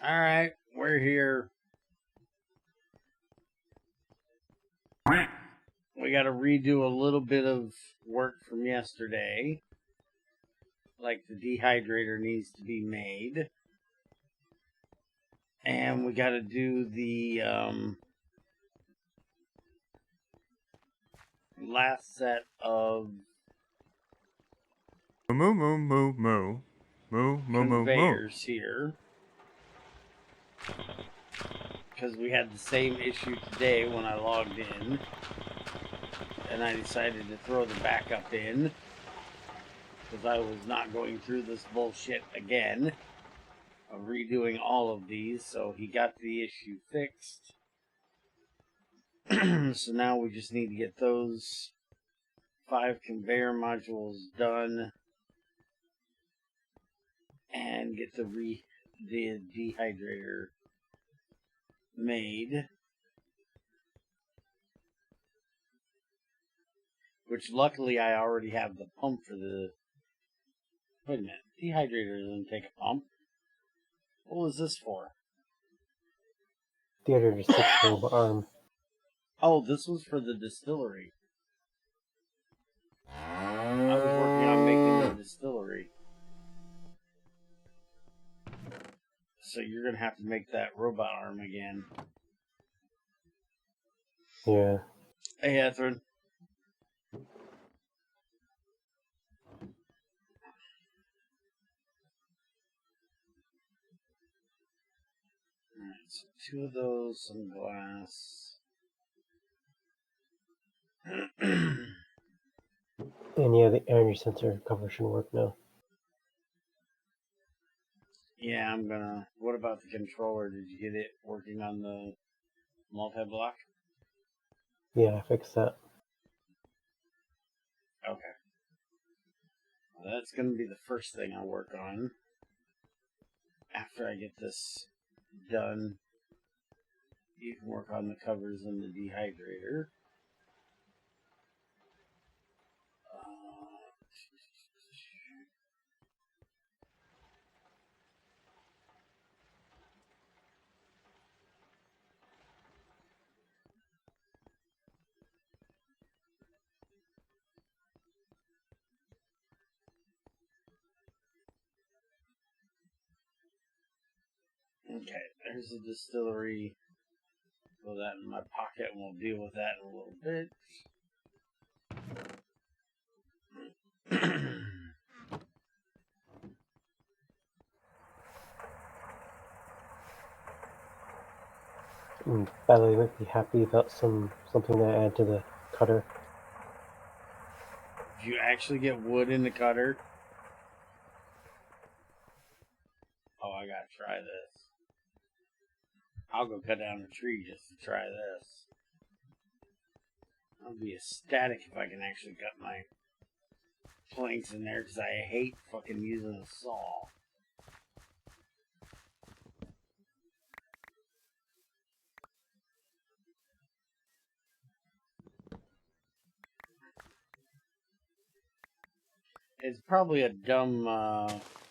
Alright, we're here. We gotta redo a little bit of work from yesterday. Like the dehydrator needs to be made. And we gotta do the last set of Moo moo moo moo. Moo moo moo moo. conveyors here. Because we had the same issue today when I logged in. And I decided to throw the backup in. Because I was not going through this bullshit again. Of redoing all of these. So he got the issue fixed. So now we just need to get those 5 conveyor modules done. And get the dehydrator made, which luckily I already have the pump for the. Wait a minute, dehydrator doesn't take a pump. What was this for? Dehydrator 6 robot arm. Oh, this was for the distillery. I was working on making the distillery. So you're gonna have to make that robot arm again. Yeah. Hey, Ethrin. Alright, so 2 of those, some glass. And yeah, the energy sensor cover should work now. Yeah, I'm gonna. What about the controller? Did you get it working on the multi-block? Yeah, I fixed that. Okay. Well, that's gonna be the first thing I work on. After I get this done, you can work on the covers and the dehydrator. Okay, there's the distillery. Put that in my pocket and we'll deal with that in a little bit. And Bailey might be happy about something that I add to the cutter. Did you actually get wood in the cutter? Oh, I gotta try this. I'll go cut down a tree just to try this. I'll be ecstatic if I can actually cut my planks in there because I hate fucking using a saw. It's probably a dumb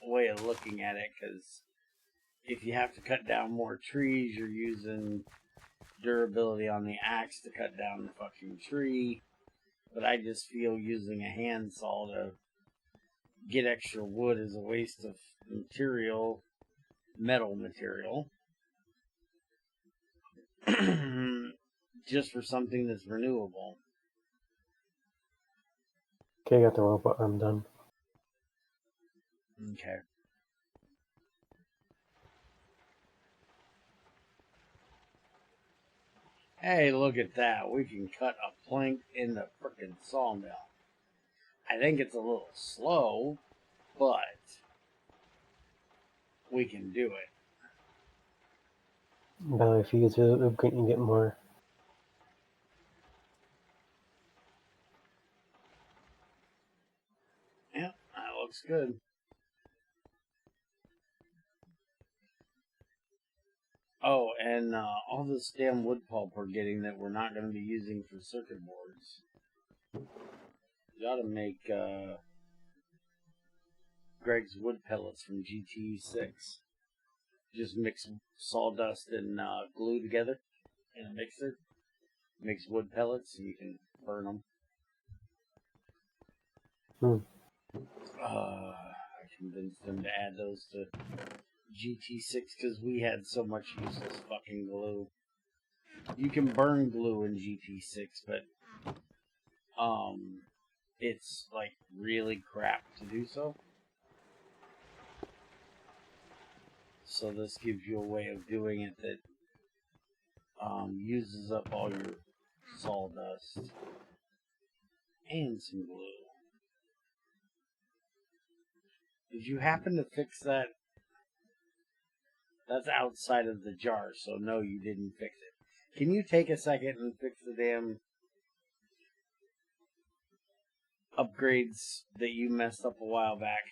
way of looking at it because if you have to cut down more trees, you're using durability on the axe to cut down the fucking tree. But I just feel using a handsaw to get extra wood is a waste of material, metal material, just for something that's renewable. Okay, got the robot arm done. Okay. Hey, look at that. We can cut a plank in the frickin' sawmill. I think it's a little slow, but we can do it. Bailey, if you use it, you can get more. Yeah, that looks good. Oh, and all this damn wood pulp we're getting that we're not going to be using for circuit boards. We ought to make Greg's wood pellets from GT6. just mix sawdust and glue together in a mixer. Mix wood pellets so you can burn them. I convinced them to add those to GT6 because we had so much useless fucking glue. You can burn glue in GT6, but it's like really crap to do so. So this gives you a way of doing it that uses up all your sawdust and some glue. Did you happen to fix that? That's outside of the jar, so no, you didn't fix it. Can you take a second and fix the damn upgrades that you messed up a while back?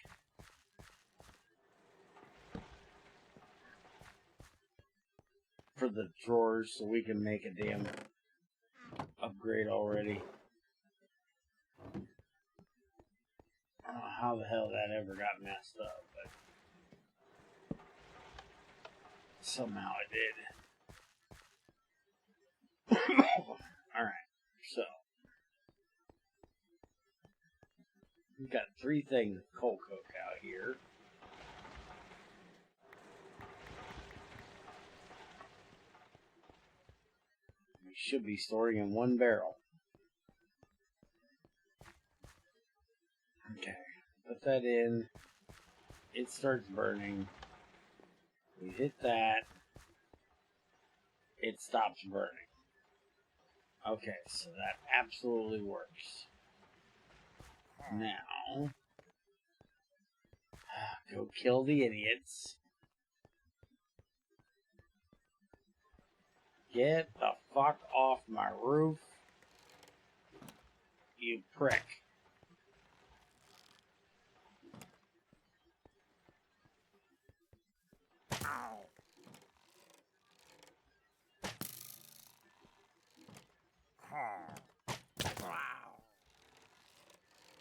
For the drawers, so we can make a damn upgrade already. I don't know how the hell that ever got messed up, but somehow it did. Alright, so we've got 3 things of coal coke out here. We should be storing in 1 barrel. Okay, put that in. It starts burning. We hit that. It stops burning. Okay, so that absolutely works. Now, go kill the idiots. Get the fuck off my roof, you prick.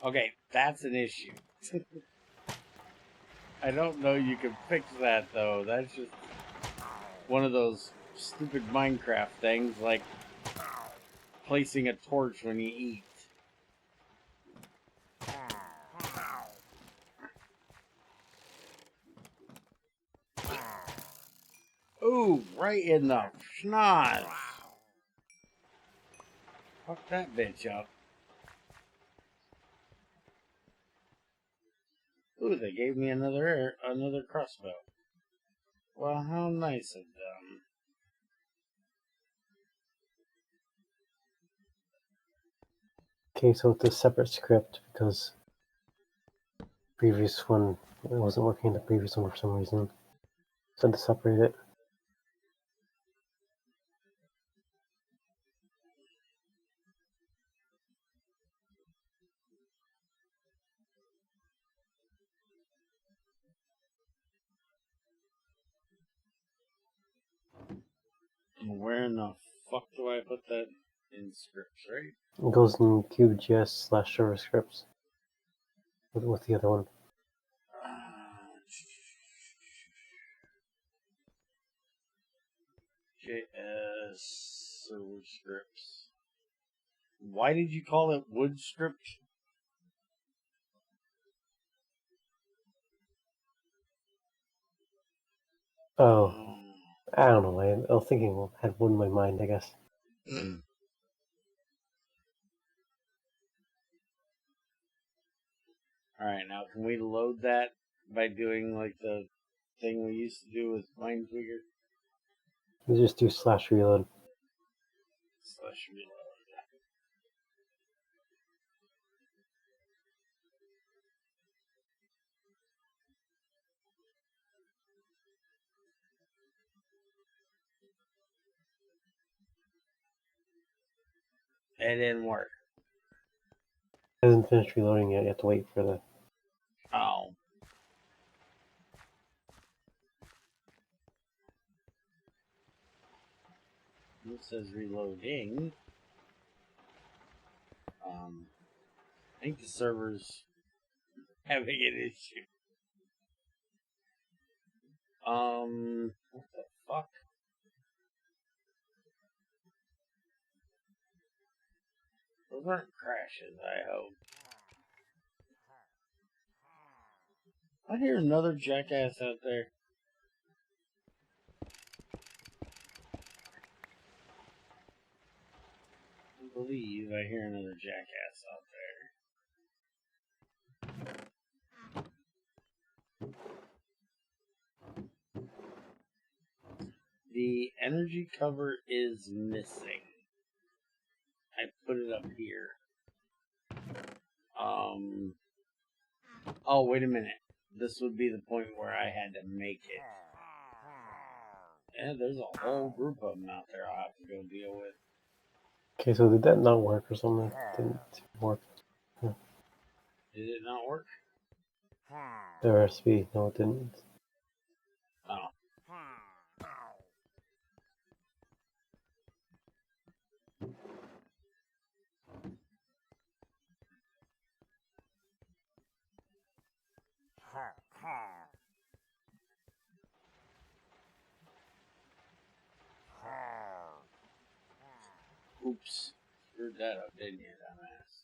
Okay, that's an issue. I don't know you can fix that, though. That's just one of those stupid Minecraft things, like placing a torch when you eat. Ooh, right in the schnoz. Fuck that bitch up. Ooh, they gave me another crossbow. Well, how nice of them. Okay, so it's a separate script because the previous one, it wasn't working in the previous one for some reason. So I had to separate it. Where in the fuck do I put that in scripts, right? It goes in QGIS/server scripts with the other one. JS server scripts. Why did you call it wood script? Oh, I don't know. I was thinking I had one in my mind, I guess. Alright, now can we load that by doing like the thing we used to do with Minesweeper? We just do /reload. /reload. It didn't work. It hasn't finished reloading yet. You have to wait for the... Oh. It says reloading. I think the server's having an issue. What the fuck? Those aren't crashes, I hope. I hear another jackass out there. I believe I hear another jackass out there. The energy cover is missing. I put it up here. Oh, wait a minute. This would be the point where I had to make it. Yeah, there's a whole group of them out there I'll have to go deal with. Okay, so did that not work or something? Didn't work. Did it not work? The recipe, no, it didn't. Oh. Oops. Screwed that up, didn't you, dumbass?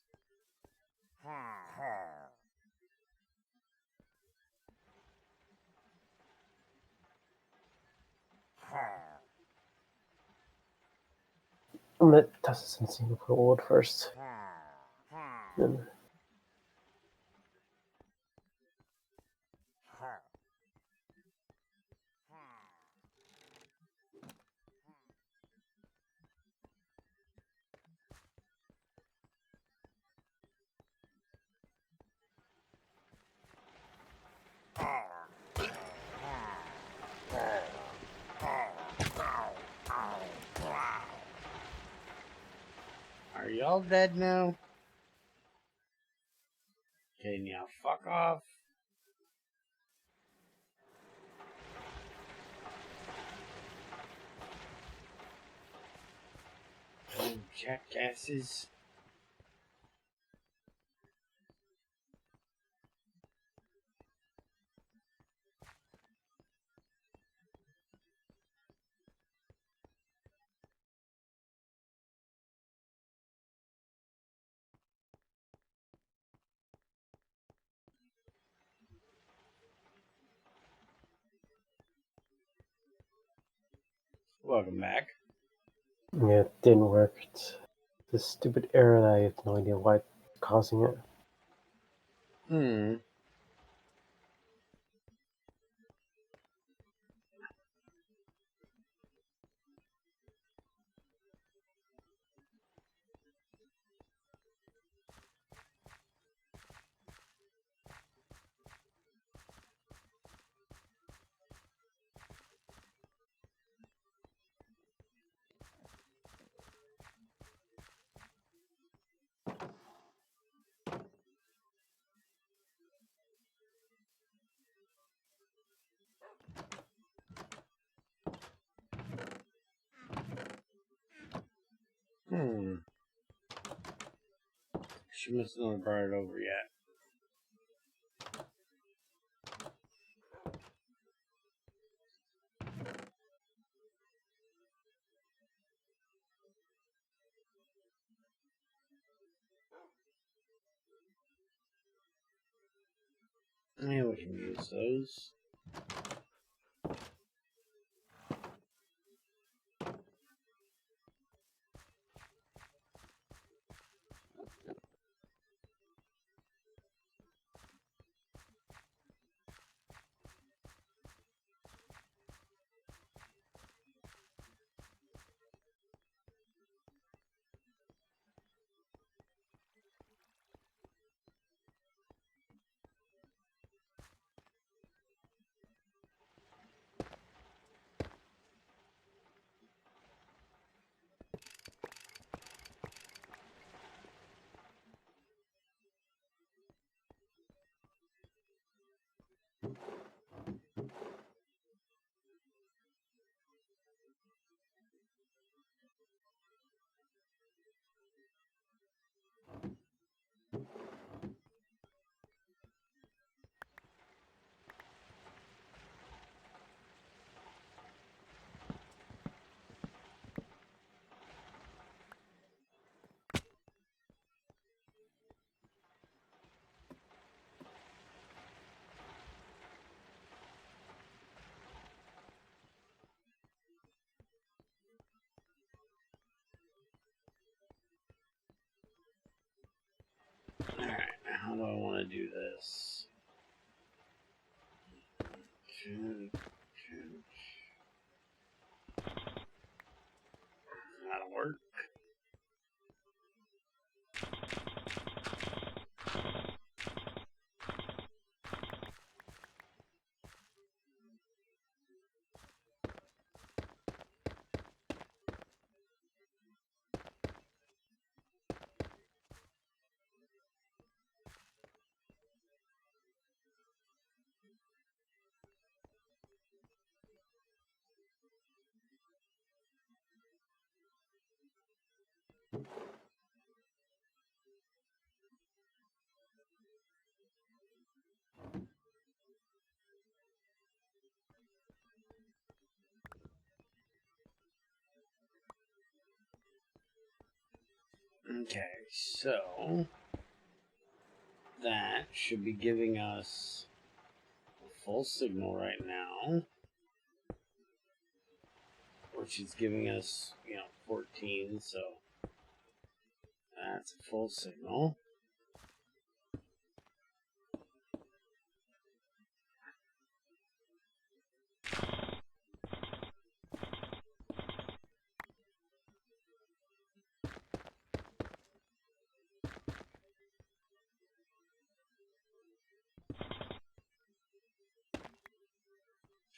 I'm gonna test this in single coat wood first. Then Are y'all dead now? Okay, now fuck off. Oh, jackasses. Welcome back. yeah, it didn't work. It's this stupid error that I have no idea why it's causing it. She must not have brought it over yet. Yeah, we can use those. to do this. That'll work. Okay, so that should be giving us a full signal right now, which is giving us, 14, so that's a full signal.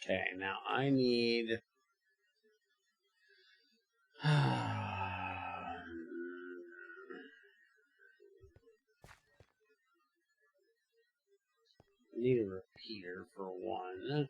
Okay, now I need need a repeater for one.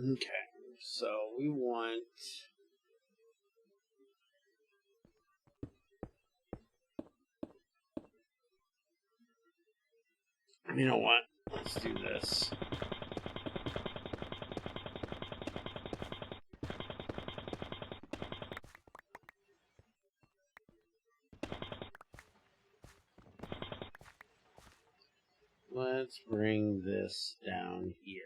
Okay, so we want you know what? Let's do this. Let's bring this down here.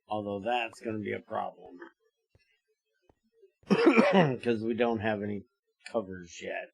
Although that's going to be a problem. Because we don't have any covers yet.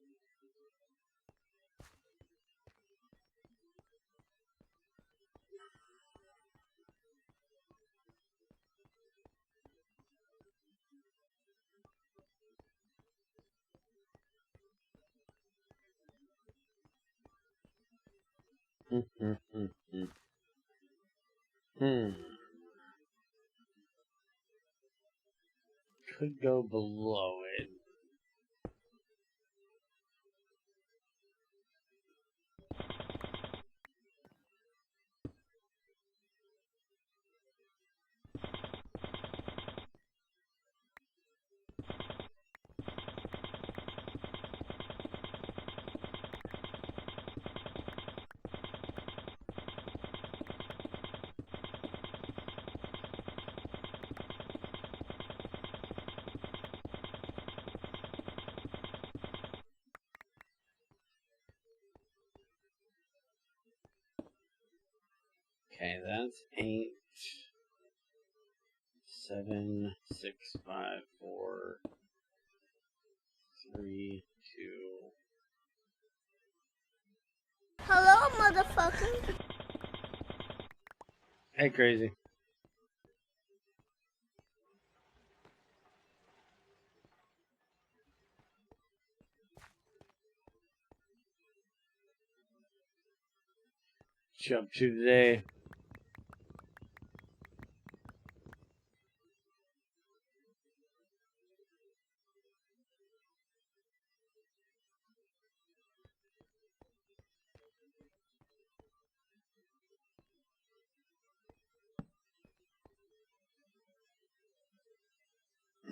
Could go below it. Okay, that's 8, 7, 6, 5, 4, 3, 2. Hello, motherfucker. Hey, crazy. you up to today?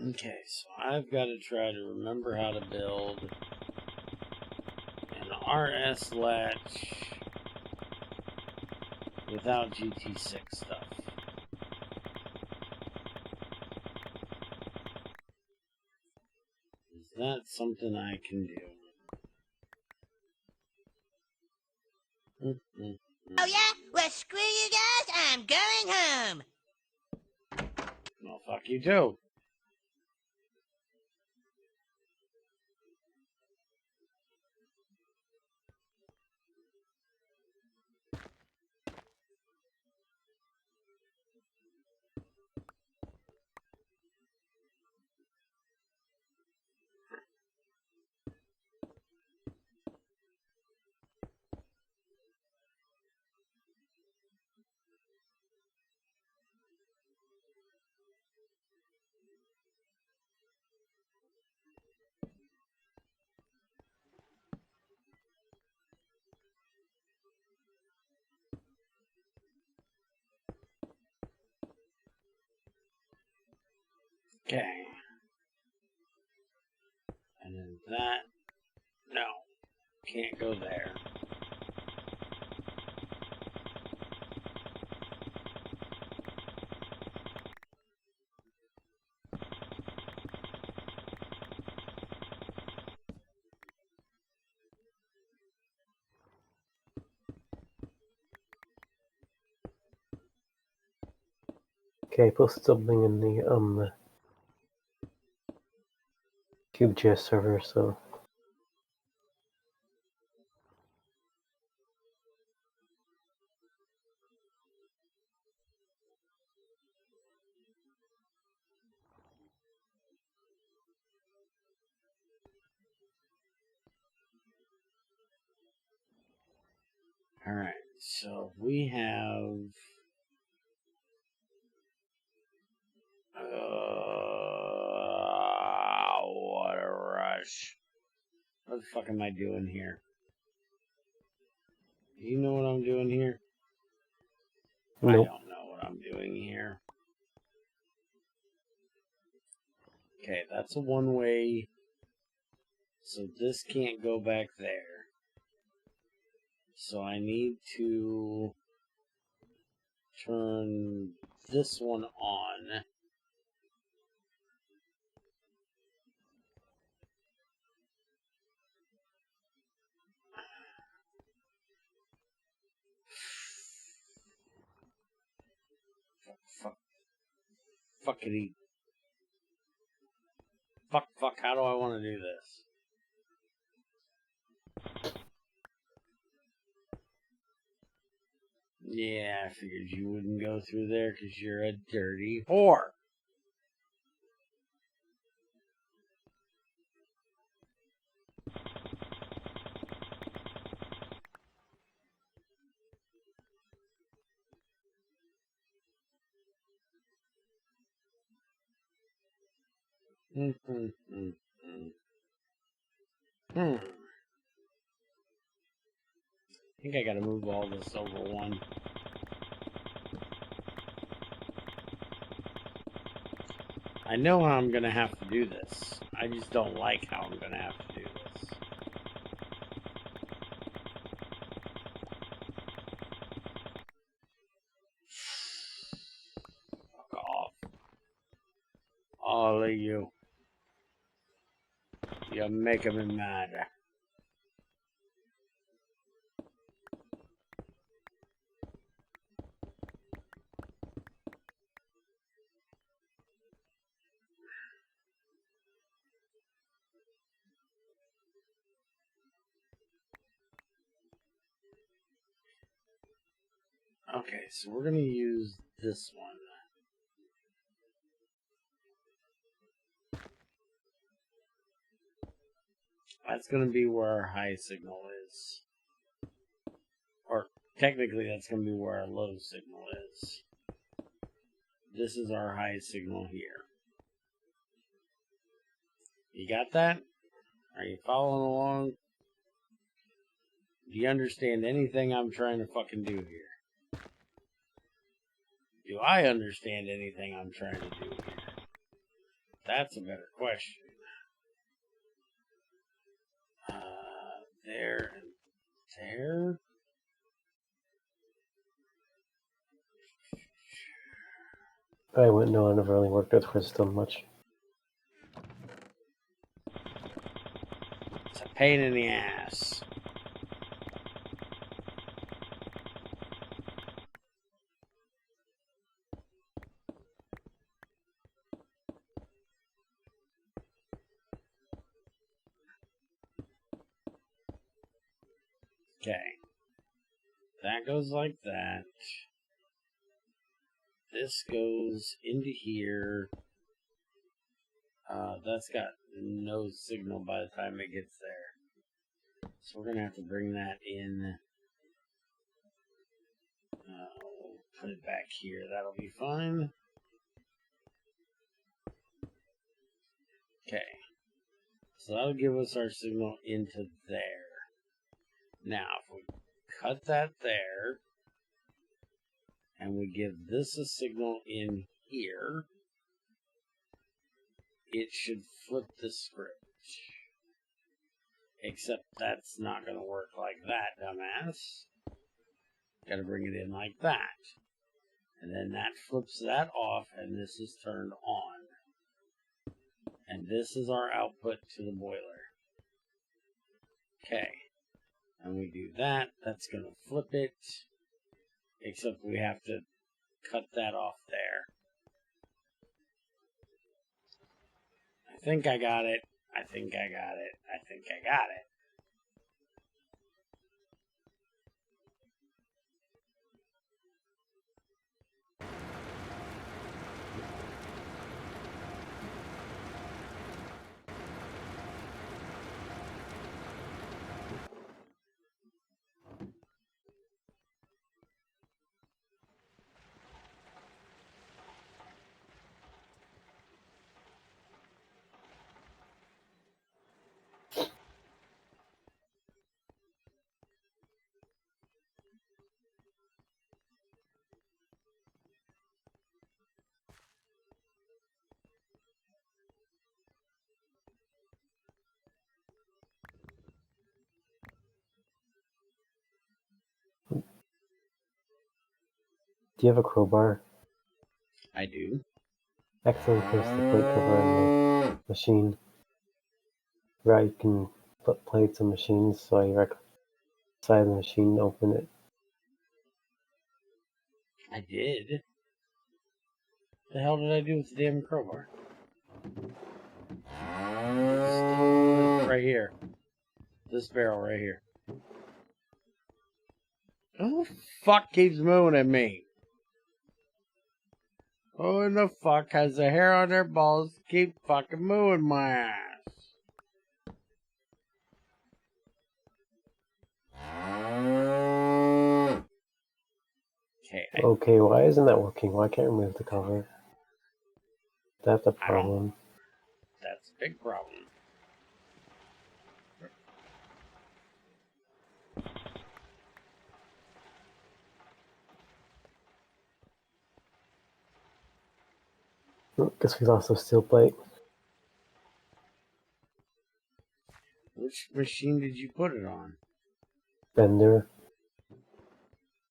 Okay, so I've got to try to remember how to build an RS latch without GT6 stuff. Is that something I can do? Oh yeah? Well, screw you guys. I'm going home. Well, fuck you too. Okay. And then that. No. Can't go there. Okay, I posted something in the CubeJS server, so Alright, so we have. What a rush. What the fuck am I doing here? Do you know what I'm doing here? I nope. don't know what I'm doing here. Okay, that's a one-way. So this can't go back there. So I need to turn this one on. Fuckity. Fuck, how do I want to do this? Yeah, I figured you wouldn't go through there because you're a dirty whore. I think I gotta move all this over one. I know how I'm gonna have to do this. I just don't like how I'm gonna have to do this. Fuck off. All of you. You're making me mad. Okay, so we're gonna use this one. That's gonna be where our high signal is. Or technically that's going to be where our low signal is. This is our high signal here. You got that? Are you following along? Do you understand anything I'm trying to fucking do here? Do I understand anything I'm trying to do here? That's a better question. There and there. I wouldn't know. I never really worked with Redstone much. It's a pain in the ass. Okay. That goes like that. This goes into here. That's got no signal by the time it gets there. So we're going to have to bring that in. We'll put it back here. That'll be fine. Okay. So that'll give us our signal into there. Now, if we cut that there, and we give this a signal in here, it should flip the script. Except that's not going to work like that, dumbass. Got to bring it in like that. And then that flips that off, and this is turned on. And this is our output to the boiler. Okay. And we do that. That's going to flip it. Except we have to cut that off there. I think I got it. I think I got it. I think I got it. Do you have a crowbar? I do. Accidentally place the plate cover on the machine. Right, you can put plates on machines so you're outside the machine to open it. I did. The hell did I do with the damn crowbar? Right here. This barrel right here. Who the fuck keeps moving at me? Who in the fuck has the hair on their balls to keep fucking moving my ass? Okay, Okay, why isn't that working? Why can't I remove the cover? That's a problem. That's a big problem. Guess we lost a steel plate. Which machine did you put it on? Bender.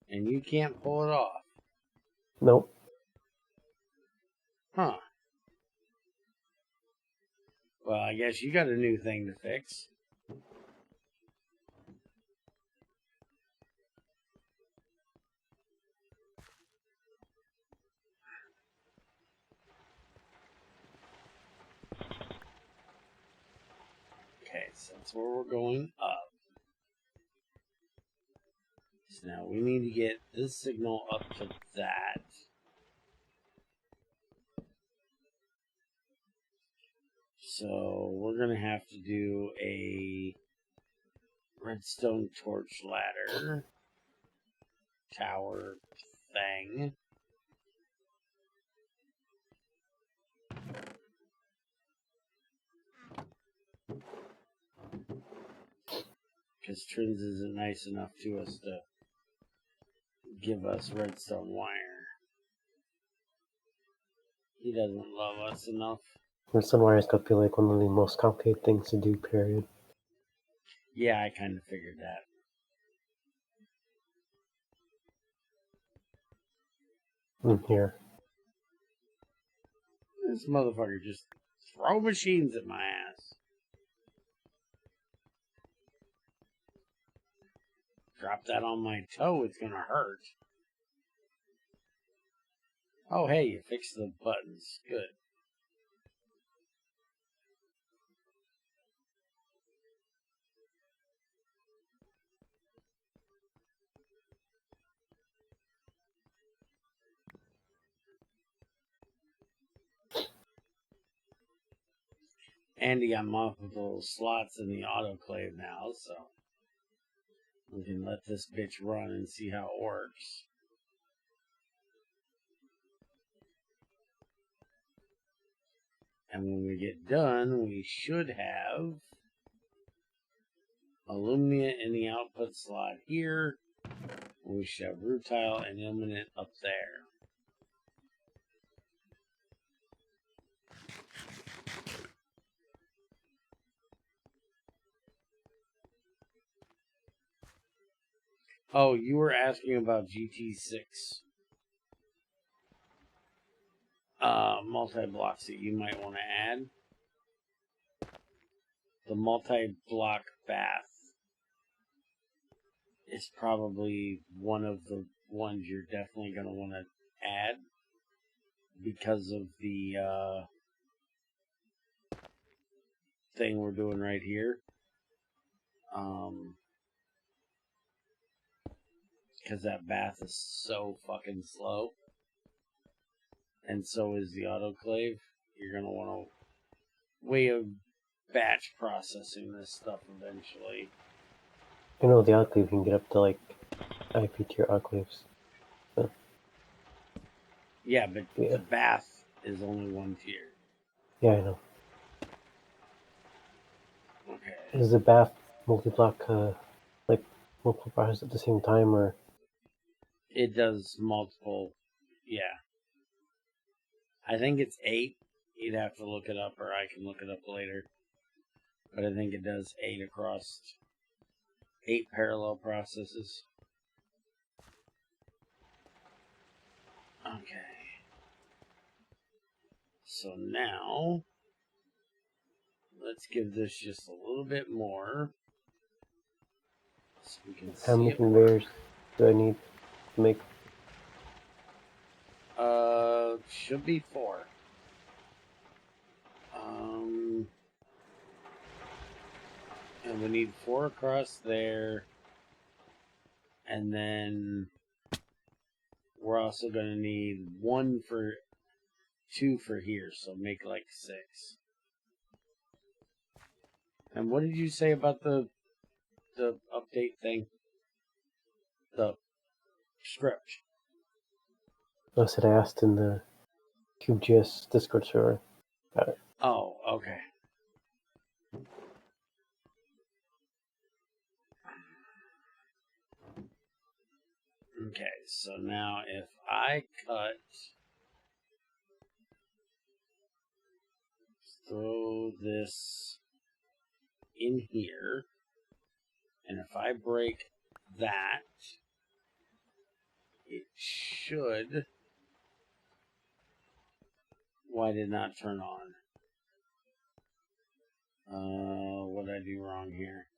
And you can't pull it off. Nope. Huh. Well, I guess you got a new thing to fix. Okay, so that's where we're going up. So now we need to get this signal up to that. So we're going to have to do a redstone torch ladder. tower thing. Because Trins isn't nice enough to us to give us redstone wire. He doesn't love us enough. Redstone wire is going to be like one of the most complicated things to do, period. Yeah, I kind of figured that. In here. This motherfucker just throw machines at my ass. Drop that on my toe, it's gonna hurt. Oh, hey, you fixed the buttons. Good. And you got multiple slots in the autoclave now, so we can let this bitch run and see how it works. And when we get done, we should have aluminum in the output slot here. We should have rutile and ilmenite up there. Oh, you were asking about GT6 multi-blocks that you might want to add. The multi-block bath is probably one of the ones you're definitely going to want to add because of the thing we're doing right here. Because that bath is so fucking slow. And so is the autoclave. You're going to want a way of batch processing this stuff eventually. You know, the autoclave, you can get up to like IP tier autoclaves. So, Yeah, but yeah. the bath is only one tier. Yeah, I know. Okay. Is the bath multi-block, like, multiple processes at the same time, or? It does multiple, yeah. I think it's 8. You'd have to look it up, or I can look it up later. But I think it does 8 across 8 parallel processes. Okay. So now, let's give this just a little bit more. So we can How many see it conveyors do I need to make? Should be 4. And we need 4 across there. And then we're also going to need 2 for here. So make like 6. And what did you say about the update thing? The script. I said I asked in the QGS Discord server about it. Oh, okay. Okay, so now if I throw this in here, and if I break that, it should. Why did it not turn on? What did I do wrong here?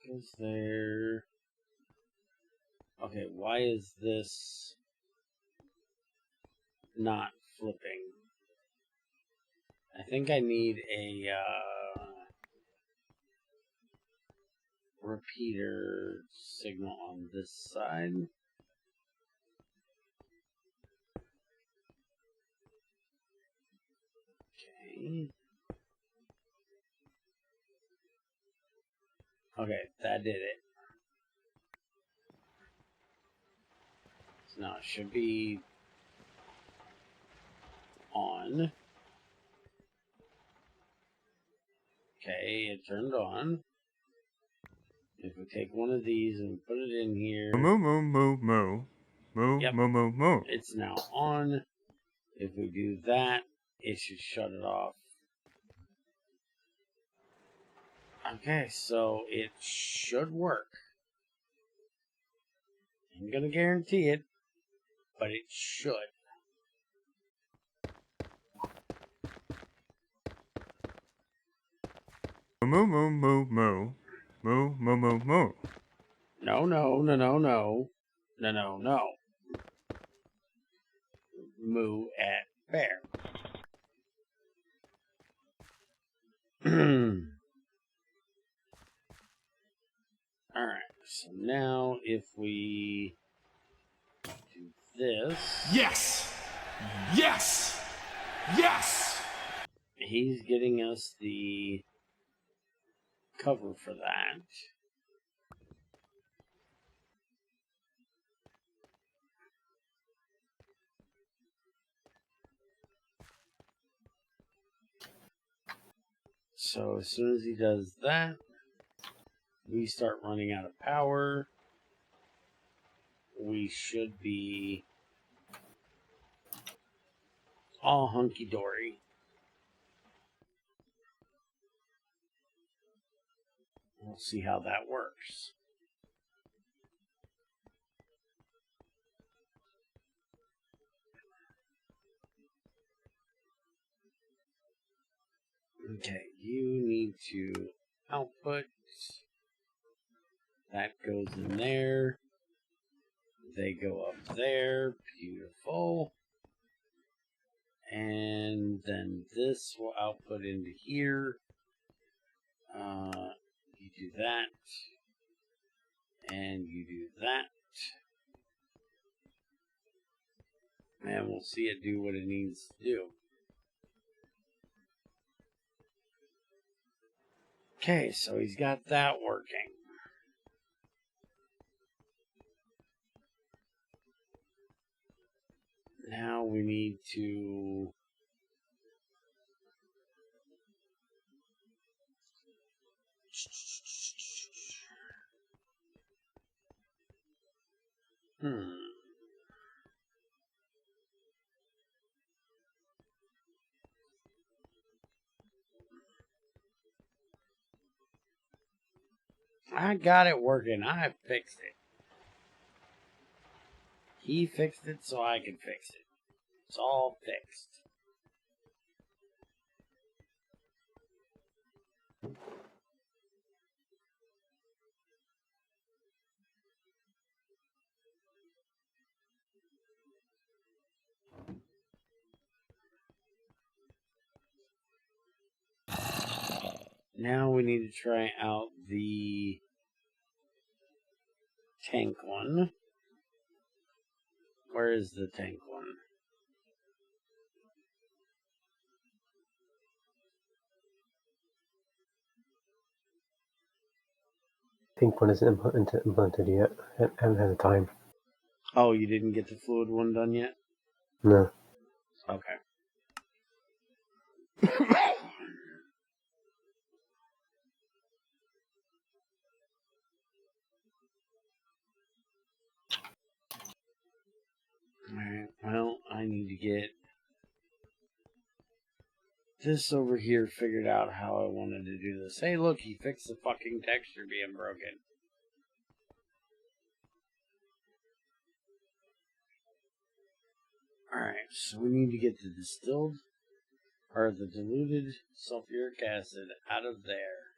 Goes there. Okay, why is this not flipping? I think I need a repeater signal on this side. Okay. Okay, that did it. So now it should be on. Okay, it turned on. If we take one of these and put it in here. Moo moo moo moo. Moo Yep. moo moo moo. It's now on. If we do that, it should shut it off. Okay, so it should work. I'm gonna guarantee it, but it should. Moo moo moo moo. Moo moo moo moo. No, no, no, no, no. No, no, no. Moo at bear. Alright, so now if we do this. Yes! Yes! Yes! He's getting us the cover for that. So as soon as he does that, we start running out of power. We should be all hunky-dory. We'll see how that works. Okay, you need to output. That goes in there. They go up there. Beautiful. And then this will output into here. You do that. And you do that. And we'll see it do what it needs to do. Okay, so he's got that working. Now we need to I got it working. I fixed it. He fixed it so I can fix it. It's all fixed. Now we need to try out the tank one. Where is the tank one? Pink one isn't implemented yet. I haven't had the time. Oh, you didn't get the fluid one done yet? No. Okay. Alright, well, I need to get this over here figured out how I wanted to do this. Hey, look, he fixed the fucking texture being broken. Alright, so we need to get the distilled, or the diluted sulfuric acid out of there.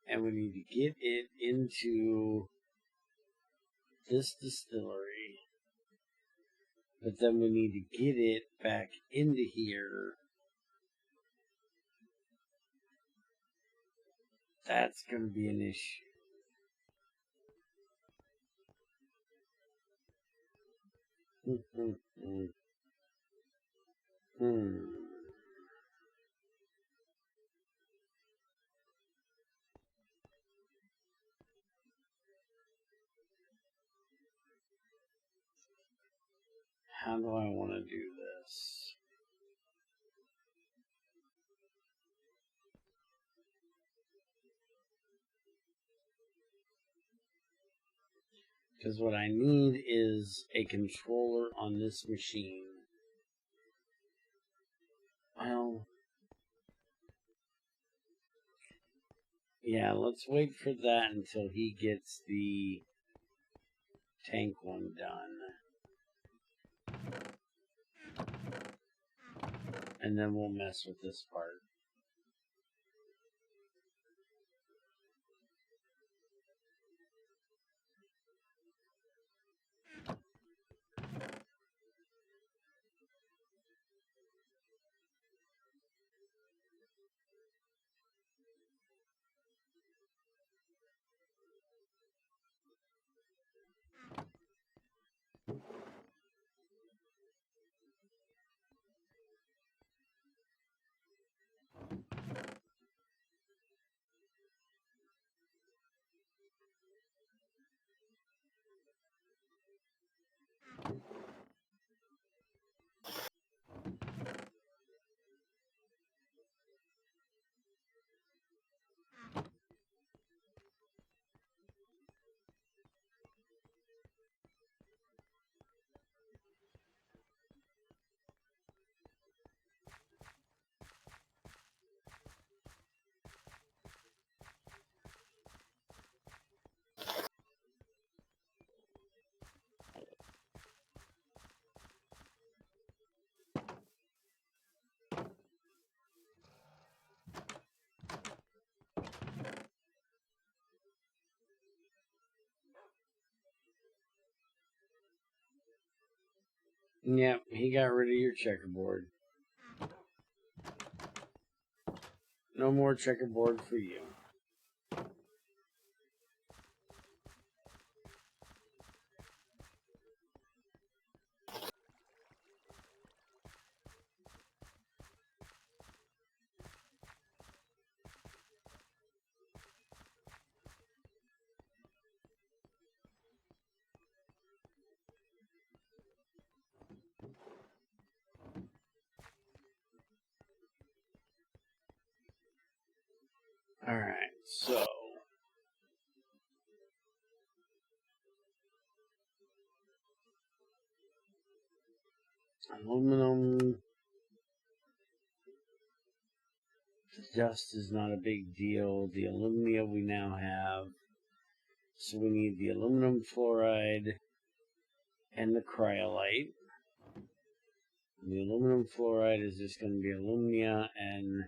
And we need to get it into this distillery. But then we need to get it back into here. That's going to be an issue. How do I want to do this? Because what I need is a controller on this machine. Well, yeah, let's wait for that until he gets the tank one done. And then we'll mess with this part. Yep, he got rid of your checkerboard. No more checkerboard for you. Alright, so aluminum dust is not a big deal. The alumina we now have. So we need the aluminum fluoride and the cryolite. The aluminum fluoride is just going to be alumina and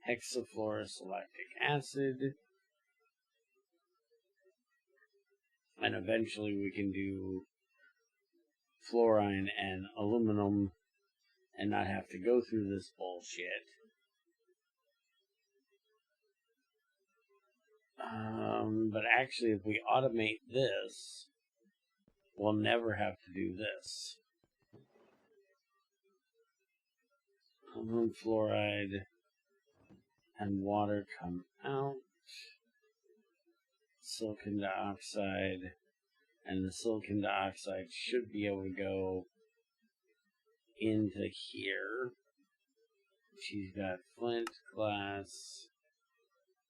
hexafluorous lactic acid. And eventually we can do fluorine and aluminum and not have to go through this bullshit. But actually, if we automate this, we'll never have to do this. Aluminum fluoride and water come out. Silicon dioxide. And the silicon dioxide should be able to go into here. She's got flint, glass,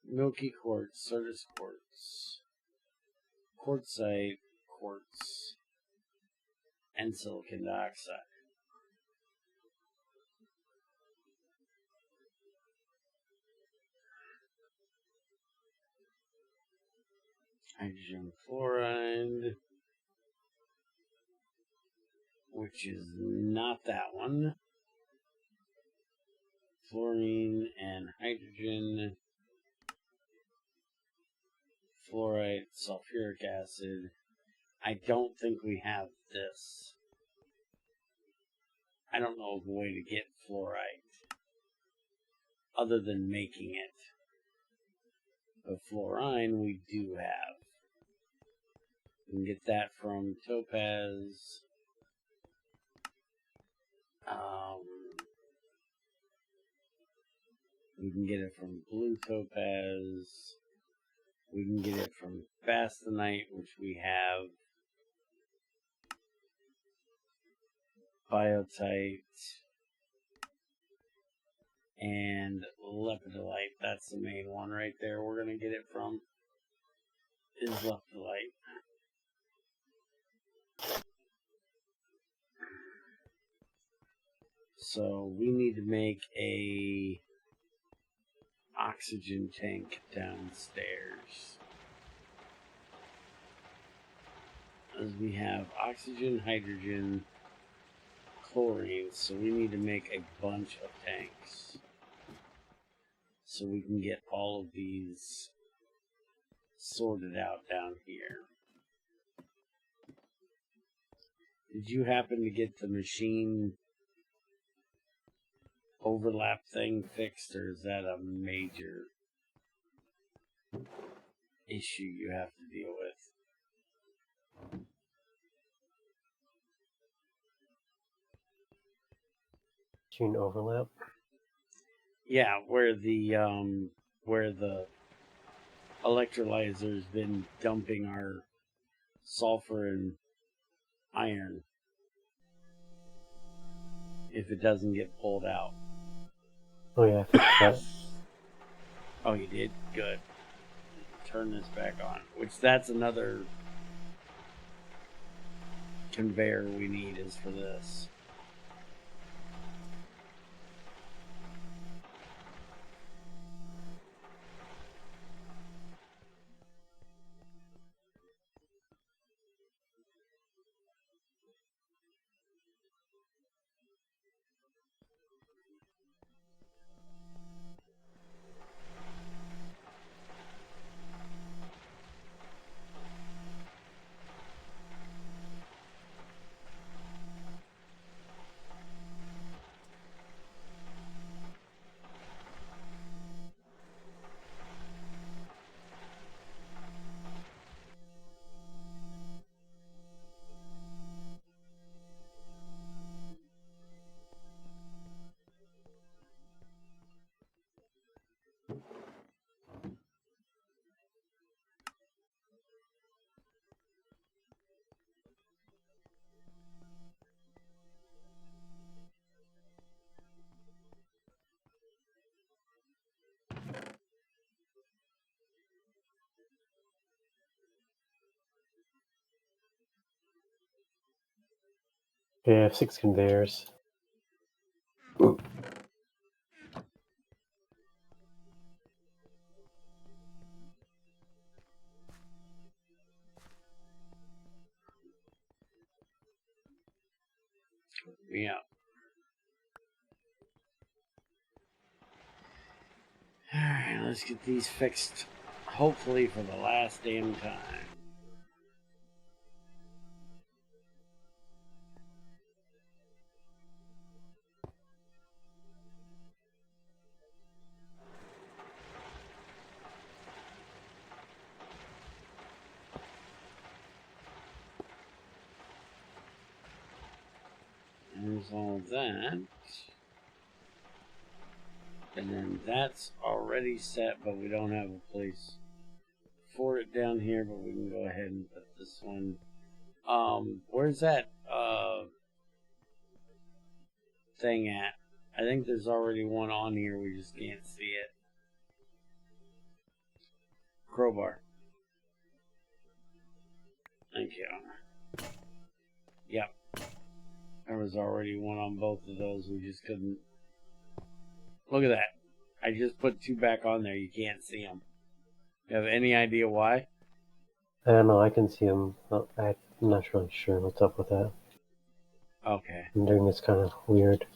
milky quartz, Sardis quartz, quartzite, quartz, and silicon dioxide. Hydrogen fluoride, which is not that one. Fluorine and hydrogen, fluorite, sulfuric acid. I don't think we have this. I don't know of a way to get fluorite other than making it. But fluorine we do have. We can get that from topaz. We can get it from blue topaz. We can get it from basthanite, which we have. biotite, and lepidolite. That's the main one right there. We're going to get it from is lepidolite. So we need to make a oxygen tank downstairs. As we have oxygen, hydrogen, chlorine, so we need to make a bunch of tanks. So we can get all of these sorted out down here. Did you happen to get the machine overlap thing fixed, or is that a major issue you have to deal with? Machine overlap. Yeah, where the electrolyzer's been dumping our sulfur and iron if it doesn't get pulled out. Oh yeah, I fixed that. Oh, you did? Good. Turn this back on. Which, that's another conveyor we need is for this. Okay, I have 6 conveyors. Yeah. Alright, let's get these fixed, hopefully for the last damn time. There's all that. And then that's already set, but we don't have a place for it down here, but we can go ahead and put this one. Where's that thing at? I think there's already one on here, we just can't see it. Crowbar. Thank you. Yep. There was already one on both of those, we just couldn't. Look at that. I just put 2 back on there, you can't see them. You have any idea why? I don't know, I can see them. I'm not really sure what's up with that. Okay. I'm doing this kind of weird.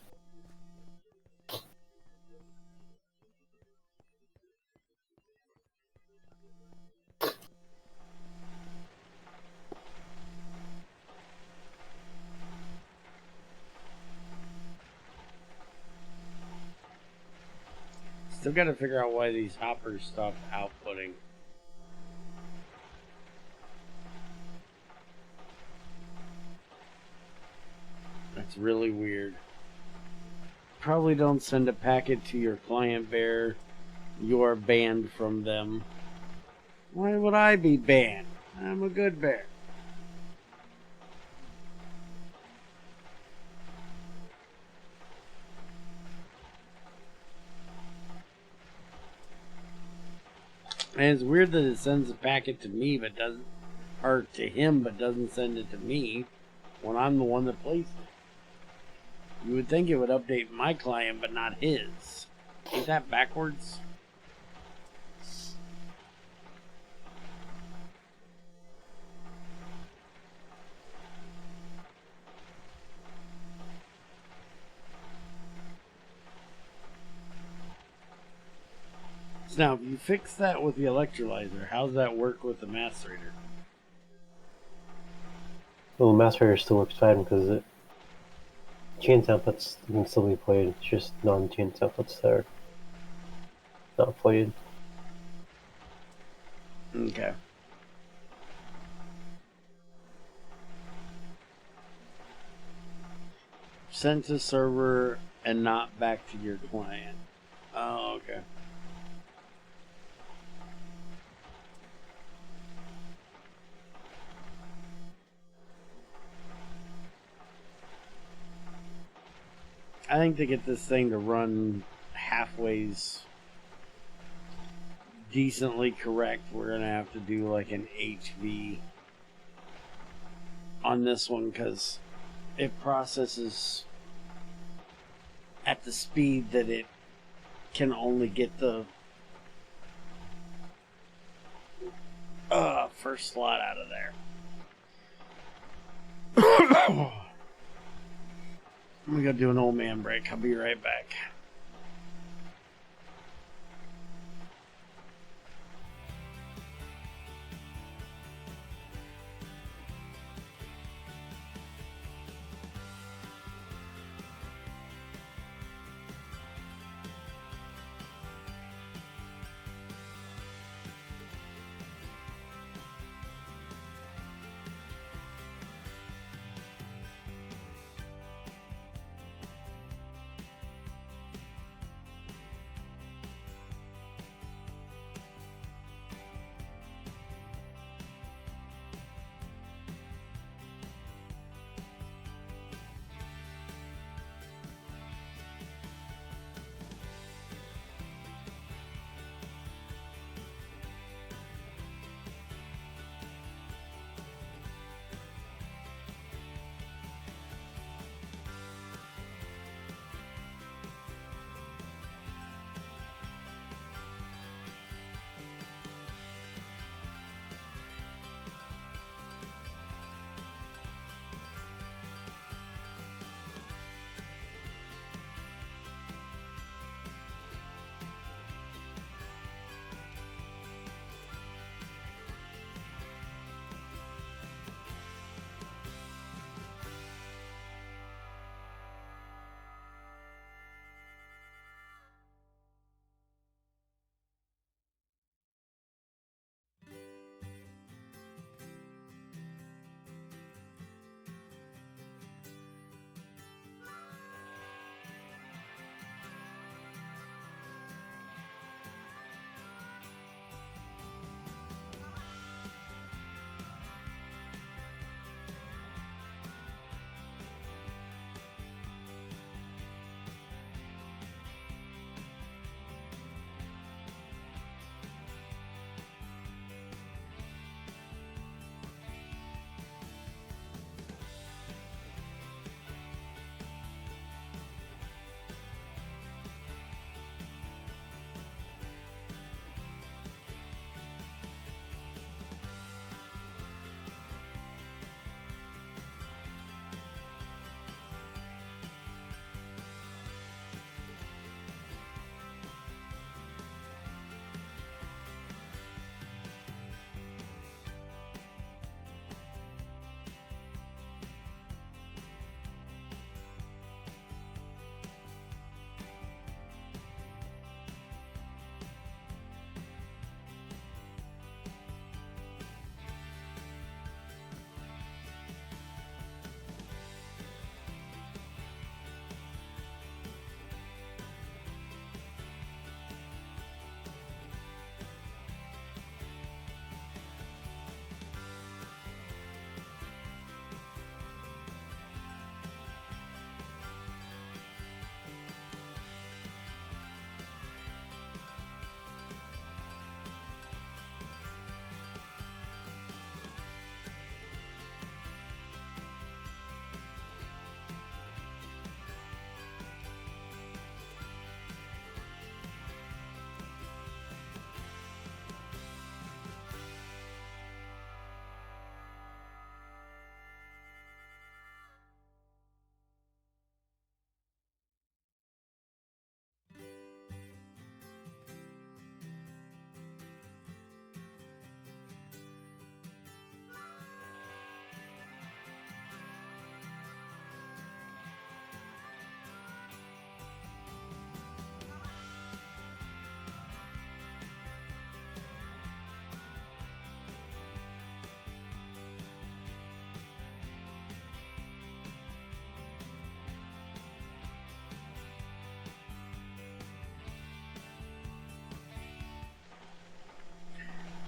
Still got to figure out why these hoppers stopped outputting. That's really weird. Probably don't send a packet to your client bear. You are banned from them. Why would I be banned? I'm a good bear. And it's weird that it sends a packet to me but doesn't, or to him but doesn't send it to me when I'm the one that placed it. You would think it would update my client but not his. Ain't that backwards? So now, if you fix that with the electrolyzer, how's that work with the macerator? Well, the macerator still works fine because it chain templates can still be played. It's just non-chain templates that are not played. Okay. Sent to server and not back to your client. Oh, okay. I think to get this thing to run halfways decently correct, we're going to have to do like an HV on this one because it processes at the speed that it can only get the first slot out of there. I'm going to do an old man break. I'll be right back.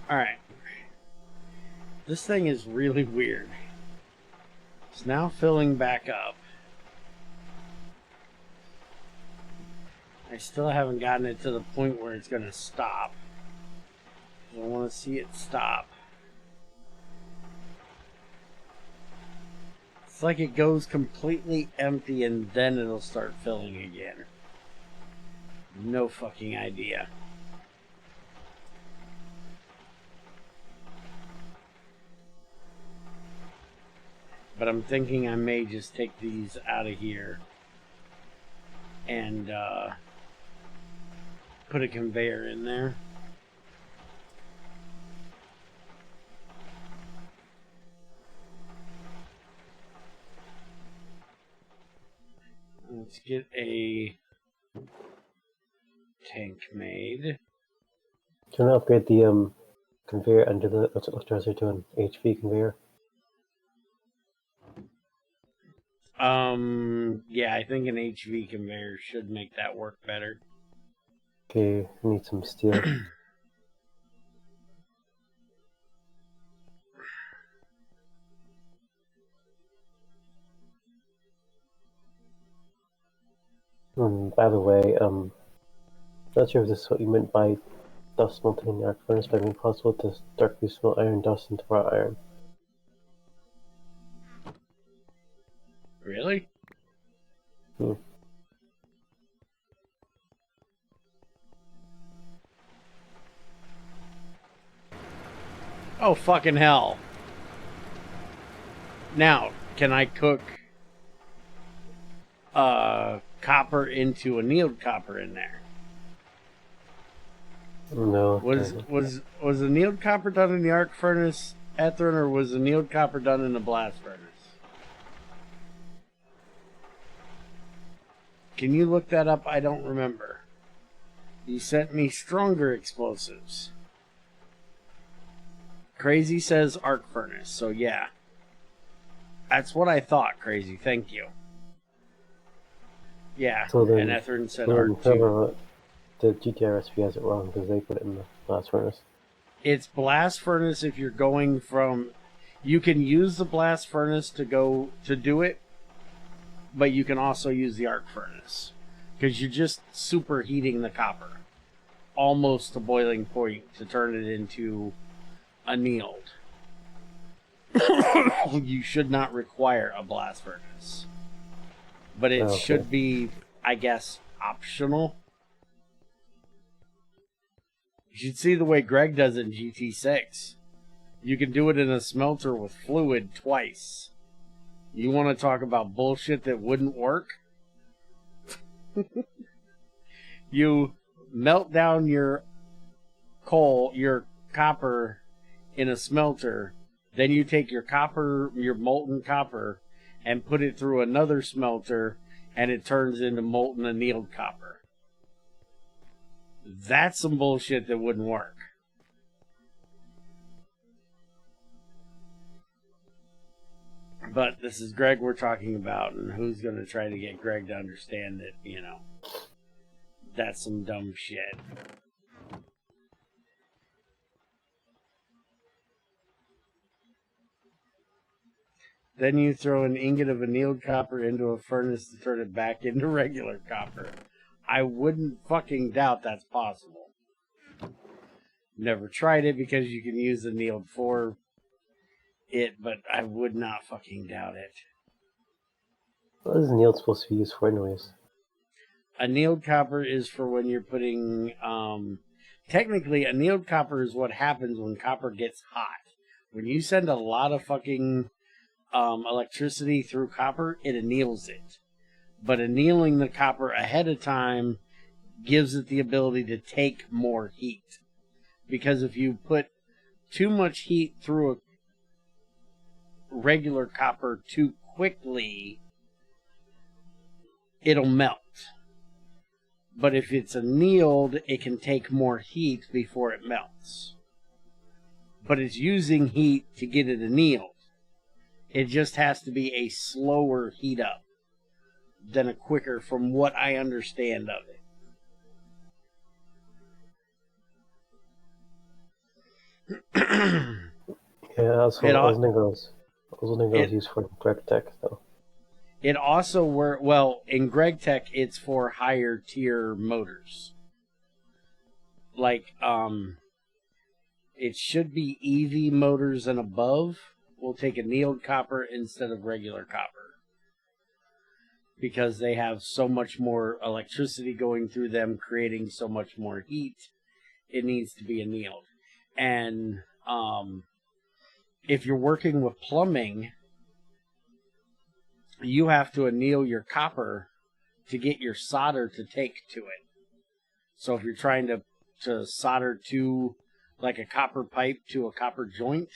Alright. This thing is really weird. It's now filling back up. I still haven't gotten it to the point where it's going to stop. I want to see it stop. It's like it goes completely empty and then it'll start filling again. No fucking idea. But I'm thinking I may just take these out of here and put a conveyor in there. Let's get a tank made. Do you want to upgrade the conveyor under the what's it to an HV conveyor? Yeah, I think an HV conveyor should make that work better. Okay, I need some steel. By the way, not sure if this is what you meant by dust melting in the arc furnace, but it may be possible to darkly smelt iron dust into raw iron. Really? Hmm. Oh, fucking hell. Now, can I cook copper into annealed copper in there? No. Was annealed copper done in the arc furnace, Ethrin, or was annealed copper done in the blast furnace? Can you look that up? I don't remember. You sent me stronger explosives. Crazy says arc furnace, so yeah. That's what I thought, Crazy. Thank you. Yeah, So then, and Ethrin said arc too. The GTI recipe has it wrong because they put it in the blast furnace. It's blast furnace if you're going from... You can use the blast furnace to do it, but you can also use the arc furnace. Because you're just superheating the copper. Almost to boiling point to turn it into annealed. You should not require a blast furnace. But it should be, I guess, optional. You should see the way Greg does it in GT6. You can do it in a smelter with fluid twice. You want to talk about bullshit that wouldn't work? You melt down your coal, your copper in a smelter. Then you take your copper, your molten copper, and put it through another smelter, and it turns into molten annealed copper. That's some bullshit that wouldn't work. But this is Greg we're talking about, and who's going to try to get Greg to understand that, you know, that's some dumb shit. Then you throw an ingot of annealed copper into a furnace to turn it back into regular copper. I wouldn't fucking doubt that's possible. Never tried it because you can use annealed for it, but I would not fucking doubt it. What is annealed supposed to be used for anyways? Annealed copper is for when you're putting... technically, annealed copper is what happens when copper gets hot. When you send a lot of fucking electricity through copper, it anneals it. But annealing the copper ahead of time gives it the ability to take more heat. Because if you put too much heat through a regular copper too quickly, it'll melt. But if it's annealed, it can take more heat before it melts. But it's using heat to get it annealed. It just has to be a slower heat up than a quicker, from what I understand of that's It what al- those Negros it used for Greg Tech, though. it also in Greg Tech it's for higher tier motors. Like it should be EV motors and above will take annealed copper instead of regular copper. Because they have so much more electricity going through them, creating so much more heat, it needs to be annealed. And if you're working with plumbing, you have to anneal your copper to get your solder to take to it. So if you're trying to solder to like a copper pipe to a copper joint,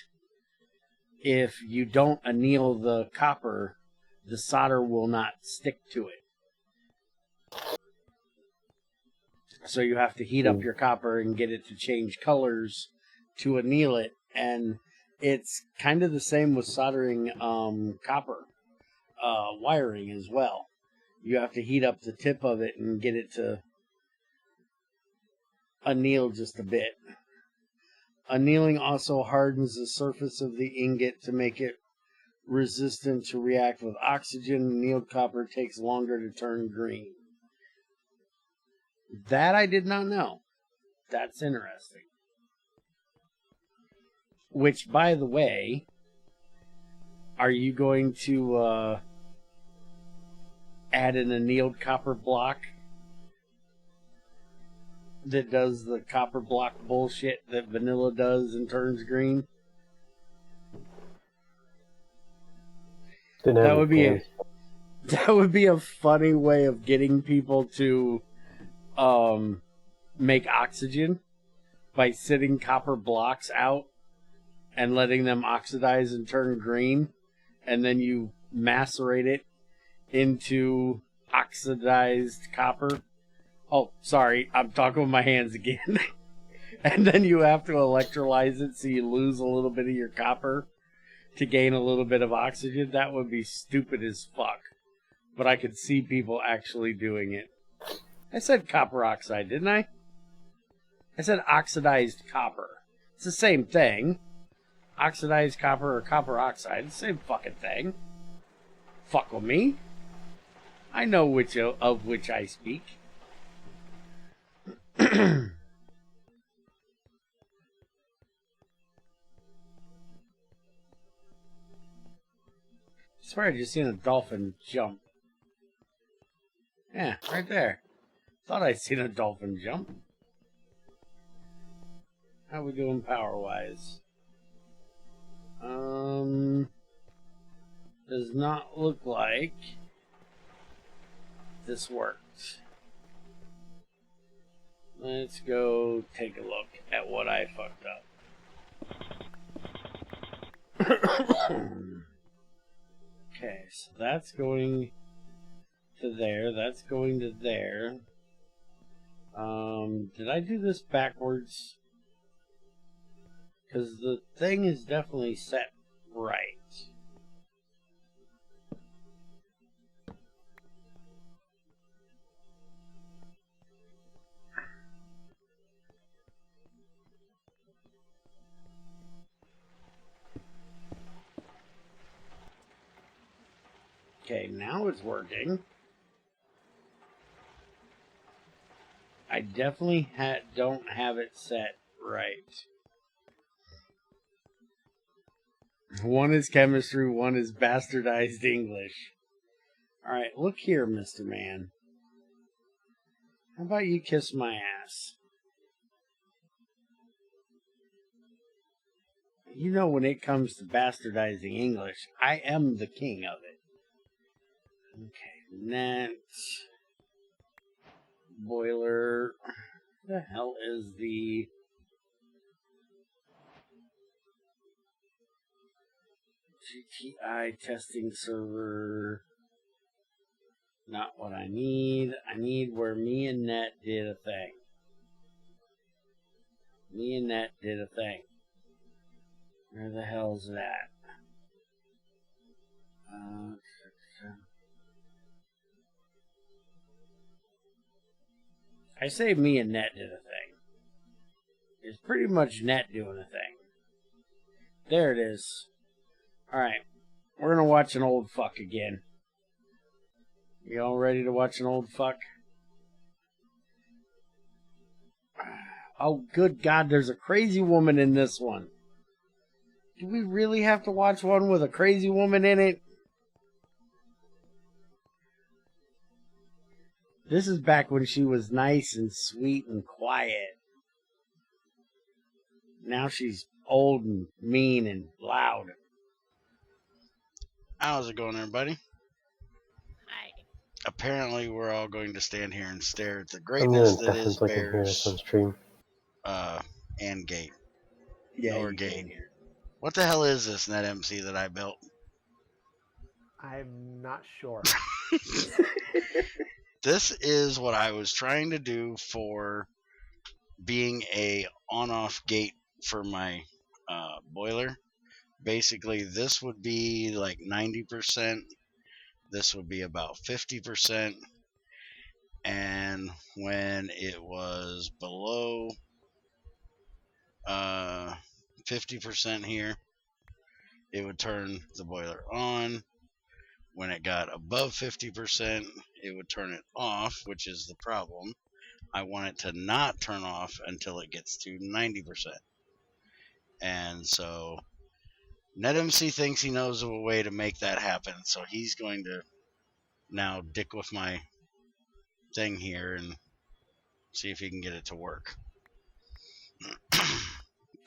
if you don't anneal the copper, the solder will not stick to it. So you have to heat up your copper and get it to change colors to anneal it. And it's kind of the same with soldering copper wiring as well. You have to heat up the tip of it and get it to anneal just a bit. Annealing also hardens the surface of the ingot to make it resistant to react with oxygen. Annealed copper takes longer to turn green. That I did not know. That's interesting. Which, by the way, are you going to add an annealed copper block that does the copper block bullshit that vanilla does and turns green? That would be a funny way of getting people to make oxygen by sitting copper blocks out and letting them oxidize and turn green, and then you macerate it into oxidized copper. Oh, sorry, I'm talking with my hands again. And then you have to electrolyze it so you lose a little bit of your copper to gain a little bit of oxygen. That would be stupid as fuck. But I could see people actually doing it. I said copper oxide, didn't I? I said oxidized copper. It's the same thing. Oxidized copper or copper oxide, the same fucking thing. Fuck with me. I know which of which I speak. I swear I just seen a dolphin jump. Yeah, right there. Thought I'd seen a dolphin jump. How we doing power-wise? Does not look like this worked. Let's go take a look at what I fucked up. Okay, so that's going to there. That's going to there. Did I do this backwards? Because the thing is definitely set right. Okay, now it's working. I definitely don't have it set right. One is chemistry, one is bastardized English. Alright, look here, Mr. Man. How about you kiss my ass? You know, when it comes to bastardizing English, I am the king of it. Okay, net. Boiler. What the hell is the... GTI testing server? Not what I need. I need where me and Net did a thing. Me and Net did a thing. Where the hell's that? I say me and Net did a thing. It's pretty much Net doing a thing. There it is. Alright. We're gonna watch an old fuck again. You all ready to watch an old fuck? Oh, good God, there's a crazy woman in this one. Do we really have to watch one with a crazy woman in it? This is back when she was nice and sweet and quiet. Now she's old and mean and loud. How's it going, everybody? Hi. Apparently, we're all going to stand here and stare at the I'm greatness gonna that is definitely can hear this on Bears stream. and Gate. Yeah, Or you Gate. can hear. What the hell is this NetMC that I built? I'm not sure. This is what I was trying to do for being a on-off gate for my boiler. Basically, this would be like 90%. This would be about 50%. And when it was below 50% here, it would turn the boiler on. When it got above 50%, it would turn it off, which is the problem. I want it to not turn off until it gets to 90%. And so NetMC thinks he knows of a way to make that happen, so he's going to now dick with my thing here and see if he can get it to work.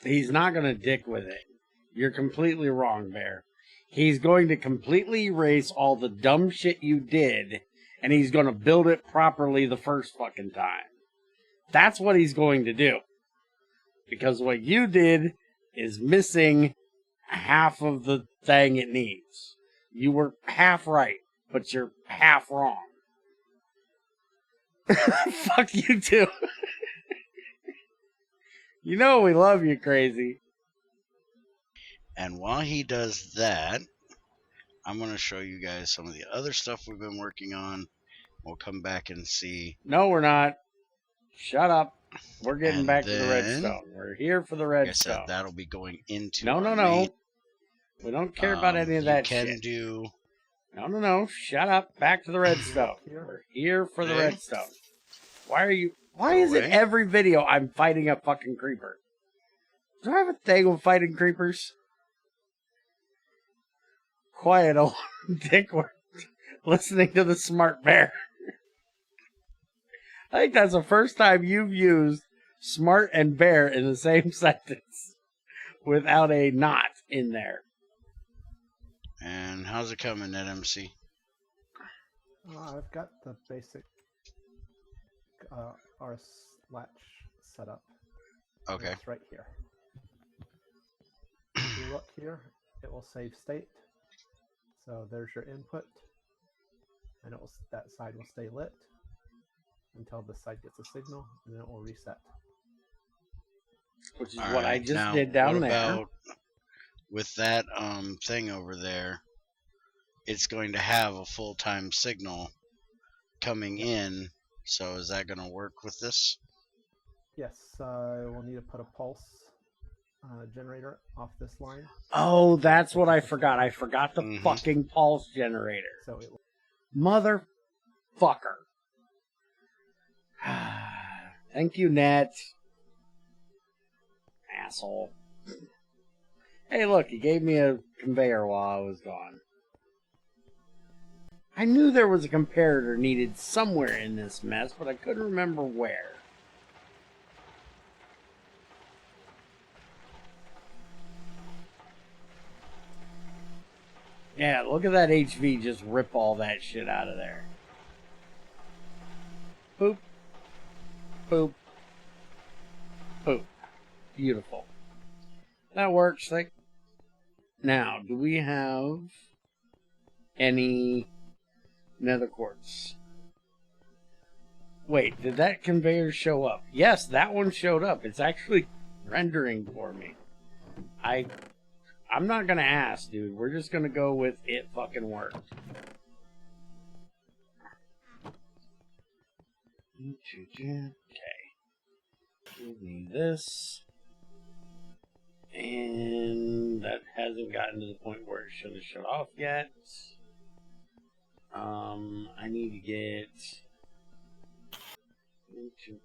He's not going to dick with it. You're completely wrong, Bear. He's going to completely erase all the dumb shit you did, and he's going to build it properly the first fucking time. That's what he's going to do. Because what you did is missing half of the thing it needs. You were half right, but you're half wrong. Fuck you too. You know we love you, crazy. And while he does that, I'm going to show you guys some of the other stuff we've been working on. We'll come back and see. No, we're not. Shut up. We're getting And back to the then, redstone. We're here for the Like I redstone. said, that'll be going into No, our no. main. We don't care about any of that you can shit. do. No. Shut up. Back to the redstone. We're here for the Okay. redstone. Why Go is it away. every video I'm fighting a fucking creeper? Do I have a thing with fighting creepers? Quiet, old dick. We're listening to the smart bear. I think that's the first time you've used smart and bear in the same sentence without a not in there. And how's it coming, NetMC? I've got the basic RS latch set up. Okay. It's right here. If you look here, it will save state. So there's your input, and that side will stay lit until this side gets a signal, and then it will reset. Which is All what I right, just now, did down what there. about with that thing over there? It's going to have a full-time signal coming in. So is that going to work with this? Yes, we'll need to put a pulse generator off this line. Oh, that's what I forgot. I forgot the Mhm. fucking pulse generator. So it will. Motherfucker. Thank you, Net. Asshole. Hey, look, he gave me a conveyor while I was gone. I knew there was a comparator needed somewhere in this mess, but I couldn't remember where. Yeah, look at that HV just rip all that shit out of there. Boop. Boop. Boop. Beautiful. That works. Like, now, do we have any nether quartz? Wait, did that conveyor show up? Yes, that one showed up. It's actually rendering for me. I'm not gonna ask, dude. We're just gonna go with it fucking worked. Okay. Give me this. And That hasn't gotten to the point where it should have shut off yet. I need to get...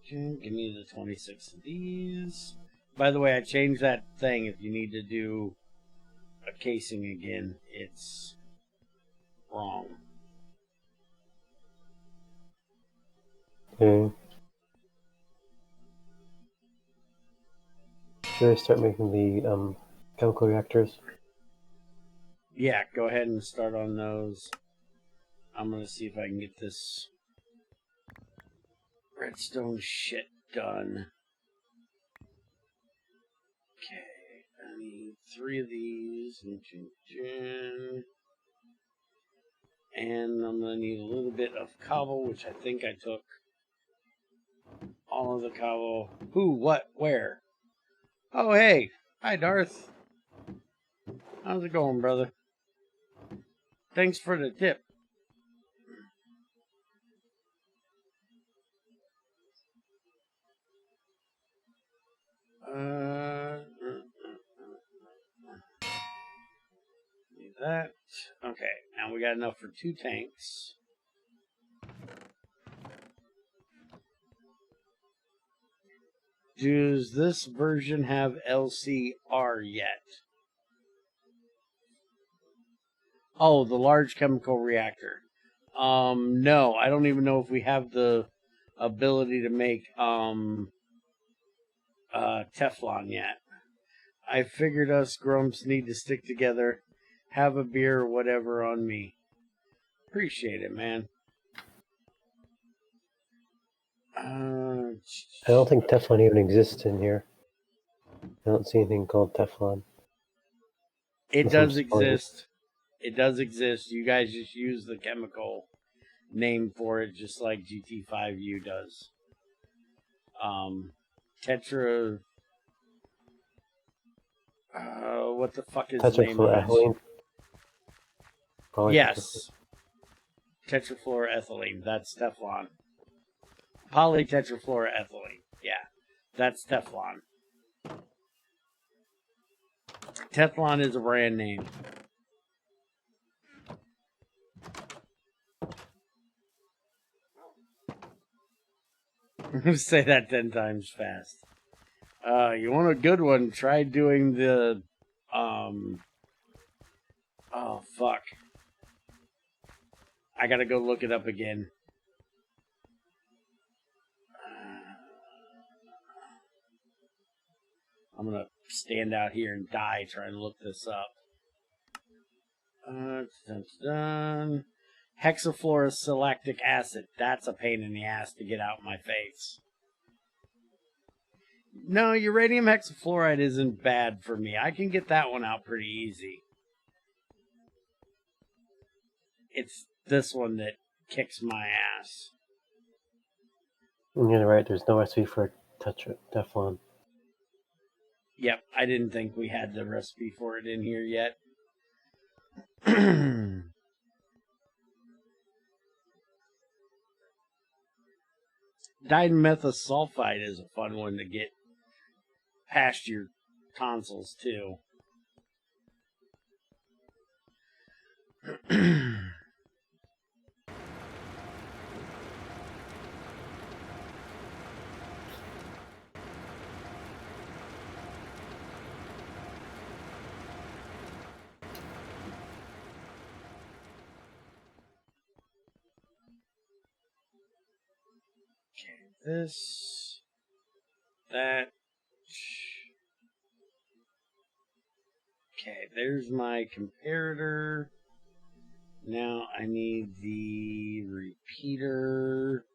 Give me the 26 of these. By the way, I changed that thing. If you need to do a casing again, it's wrong. Okay. Should I start making the chemical reactors? Yeah, go ahead and start on those. I'm gonna see if I can get this redstone shit done. Okay, I need 3 of these. And I'm gonna need a little bit of cobble, which I think I took all of the cobble. Who, what, where? Oh, hey. Hi, Darth. How's it going, brother? Thanks for the tip. Need that. Okay, now we got enough for 2 tanks. Does this version have LCR yet? Oh, the large chemical reactor. No, I don't even know if we have the ability to make Teflon yet. I figured us grumps need to stick together, have a beer or whatever on me. Appreciate it, man. I don't think Teflon even exists in here. I don't see anything called Teflon. It does exist. It does exist. You guys just use the chemical name for it, just like GT5U does. Tetra. What the fuck is the name of it? Yes. Tetrafluoroethylene. That's Teflon. Polytetrafluoroethylene. Yeah. That's Teflon. Teflon is a brand name. Say that 10 times fast. You want a good one? Try doing the, oh, fuck. I gotta go look it up again. I'm gonna stand out here and die trying to look this up. Dun. Hexafluorosilactic acid. That's a pain in the ass to get out my face. No, uranium hexafluoride isn't bad for me. I can get that one out pretty easy. It's this one that kicks my ass. You're right, there's no recipe for Teflon. Yep, I didn't think we had the recipe for it in here yet. Dimethyl is a fun one to get past your tonsils, too. This, that. Okay, there's my comparator. Now I need the repeater.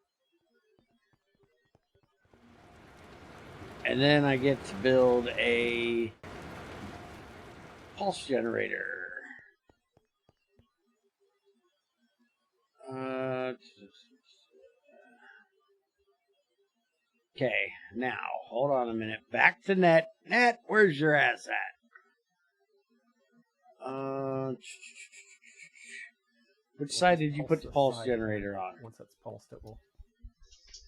And then I get to build a pulse generator. Okay, now, hold on a minute. Back to Net. Net, where's your ass at? Which side did you put the pulse generator on? Once it's pulsed, it will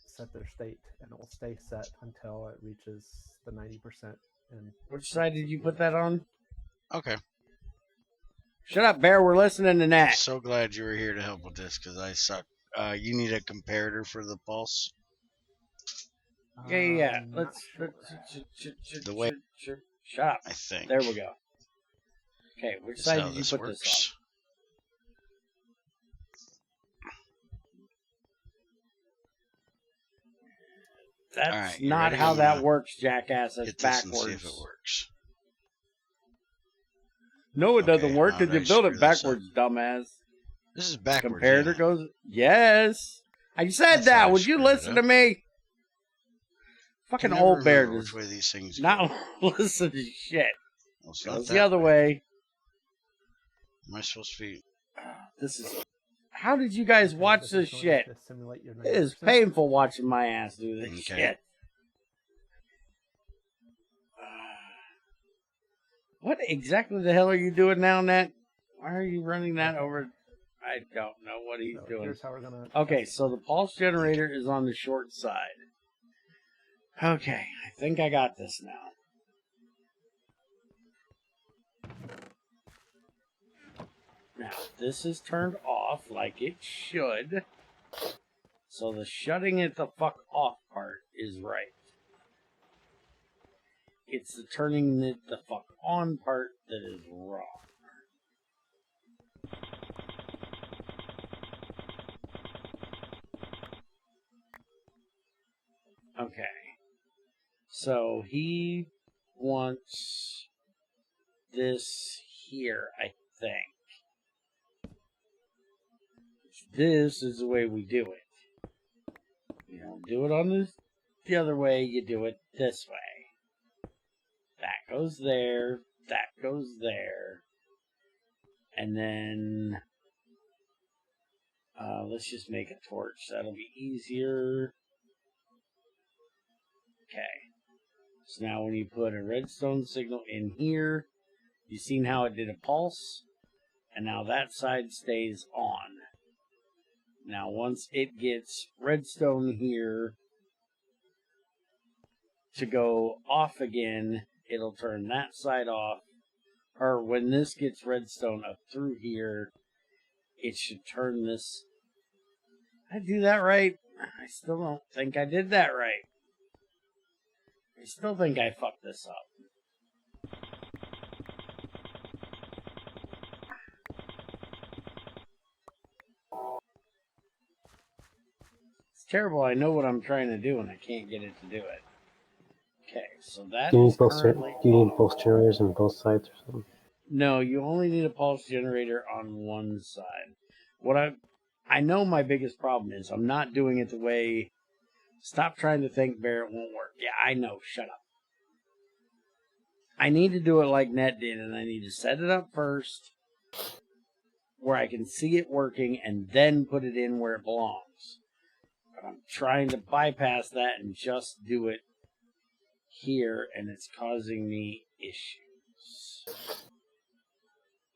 set their state, and it will stay set until it reaches the 90%. And which side did you put that on? Okay. Shut up, Bear. We're listening to I'm that. so glad you were here to help with this because I suck. You need a comparator for the pulse. Yeah. Not sure. The way Shut up. I think. There we go. Okay, which Is side how did you this put works. this on? That's Alright, you not ready? how I'm that gonna works, jackass. That's hit this and see backwards. if it works. No, it Okay, doesn't work how because did you I build screw it this up? backwards, dumbass. This is backwards. Comparator ain't it? goes. Yes. I said I thought that. I Would you screwed it listen up. to me? Can Fucking never old Bear remember does which way these things not go. listen to shit. Well, it's not Goes that the other way. Am I supposed to be? This is. How did you guys watch This this is going shit? to simulate your It is 90%. painful watching my ass do this Okay. shit. What exactly the hell are you doing now, Nat? Why are you running that over? I don't know what he's So doing. here's how we're gonna. Okay, test it. so the pulse generator is on the short side. Okay, I think I got this now. Now, this is turned off like it should. So the shutting it the fuck off part is right. It's the turning it the fuck on part that is wrong. Okay. So he wants this here, I think. This is the way we do it. You don't do it on the other way, you do it this way. That goes there, that goes there. And then let's just make a torch. That'll be easier. Okay. So now when you put a redstone signal in here, you've seen how it did a pulse, and now that side stays on. Now once it gets redstone here to go off again, it'll turn that side off. Or when this gets redstone up through here, it should turn this. Did I do that right? I still don't think I did that right. I still think I fucked this up. It's terrible. I know what I'm trying to do and I can't get it to do it. Okay, so that Do you is need both? currently Do you need off. both generators on both sides or something? No, you only need a pulse generator on one side. What I know my biggest problem is I'm not doing it the way. Stop trying to think, Bear, it won't work. Yeah, I know. Shut up. I need to do it like Net did, and I need to set it up first where I can see it working and then put it in where it belongs. But I'm trying to bypass that and just do it here, and it's causing me issues.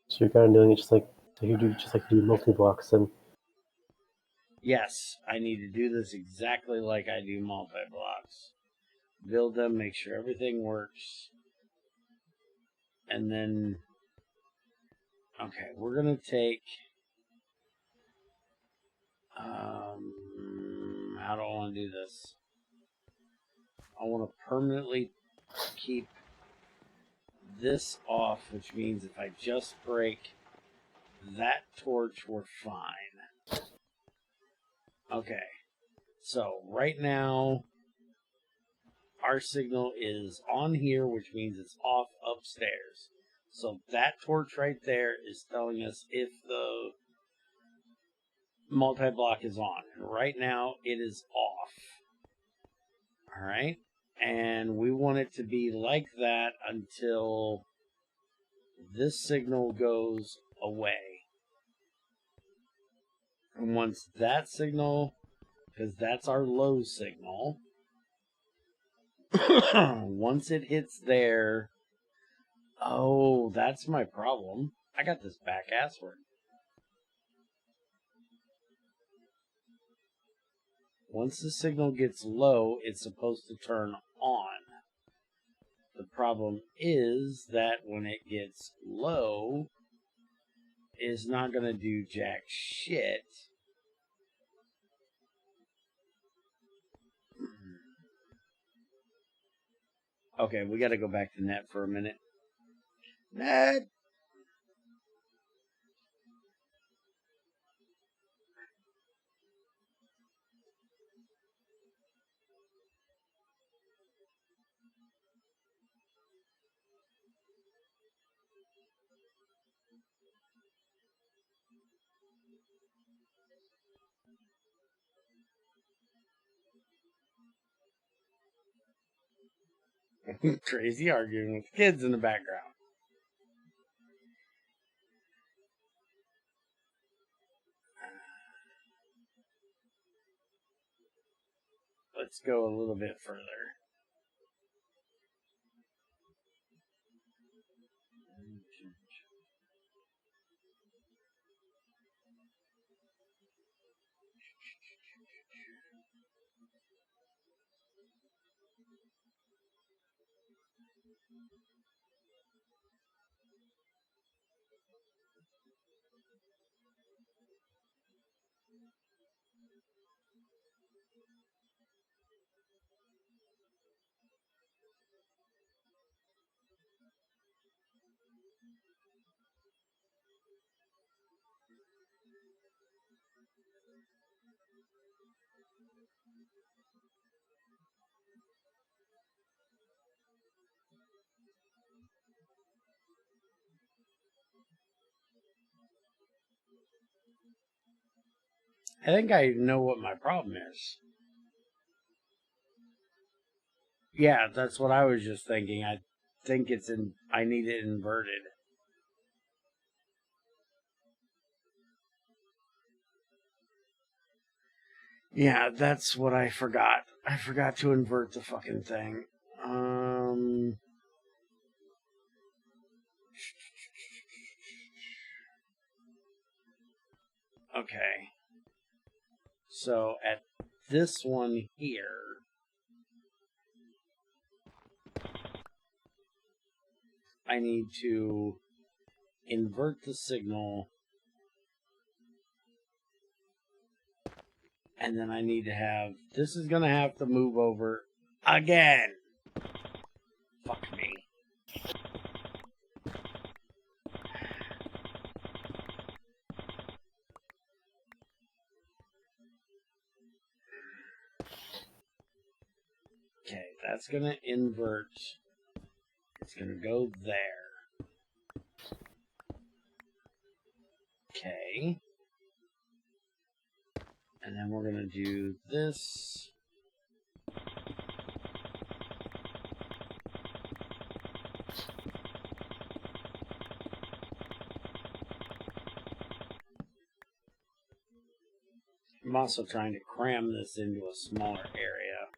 So you're kind of doing it just like you do multi-blocks and. Yes, I need to do this exactly like I do multi-blocks. Build them, make sure everything works. And then, okay, we're going to take, how do I want to do this? I want to permanently keep this off, which means if I just break that torch, we're fine. Okay, so right now, our signal is on here, which means it's off upstairs. So that torch right there is telling us if the multi-block is on. And right now, it is off. Alright? And we want it to be like that until this signal goes away. And once that signal, because that's our low signal, once it hits there, oh, that's my problem. I got this back assword. Once the signal gets low, it's supposed to turn on. The problem is that when it gets low, it's not going to do jack shit. Okay, we got to go back to net for a minute. Net! Crazy arguing with kids in the background. Let's go a little bit further. I think I know what my problem is. Yeah, that's what I was just thinking. I think I need it inverted. Yeah, that's what I forgot. I forgot to invert the fucking thing. Okay. So at this one here, I need to invert the signal, and then I need to have, this is going to have to move over again. Fuck me. Okay, that's going to invert. It's going to go there. Okay. And then we're going to do this. I'm also trying to cram this into a smaller area,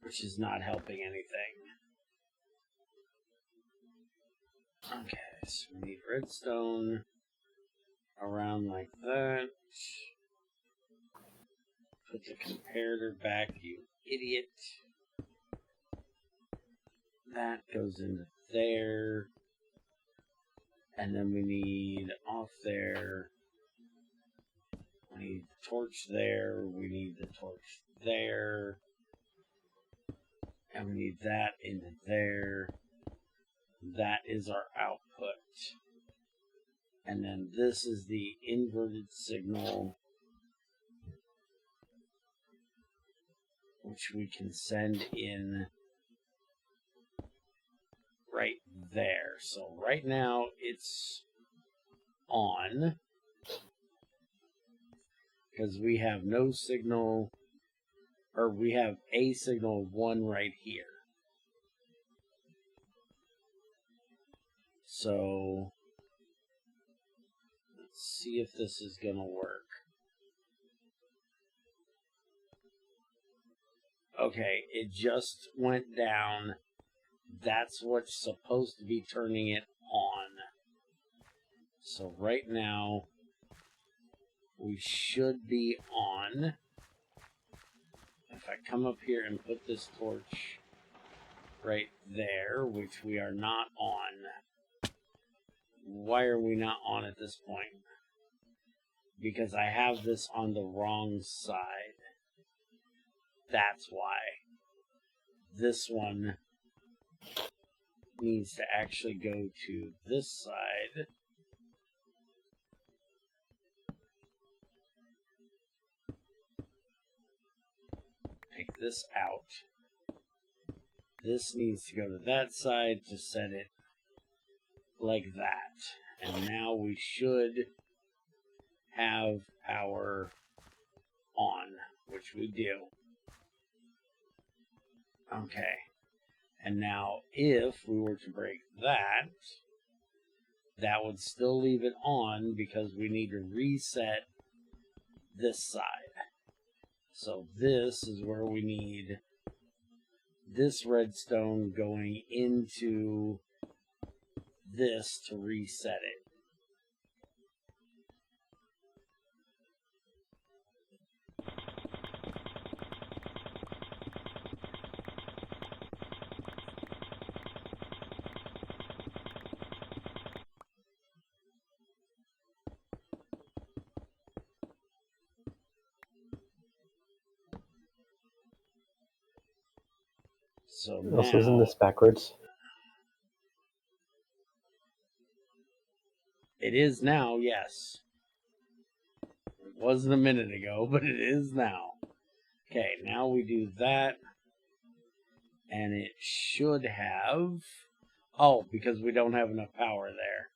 which is not helping anything. Okay, so we need redstone around like that. Put the comparator back, you idiot. That goes into there. And then we need off there. We need the torch there. We need the torch there. And we need that into there. That is our output. And then this is the inverted signal, which we can send in right there. So right now it's on because we have no signal, or we have a signal of 1 right here. So let's see if this is gonna work. Okay, it just went down. That's what's supposed to be turning it on. So right now, we should be on. If I come up here and put this torch right there, which we are not on. Why are we not on at this point? Because I have this on the wrong side. That's why. This one needs to actually go to this side. Take this out. This needs to go to that side to set it like that. And now we should have power on, which we do. Okay. And now if we were to break that, that would still leave it on because we need to reset this side. So this is where we need this redstone going into this to reset it. So Also, isn't now this backwards? it is now, yes. It wasn't a minute ago, but it is now. Okay, now we do that. And it should have... Oh, because we don't have enough power there.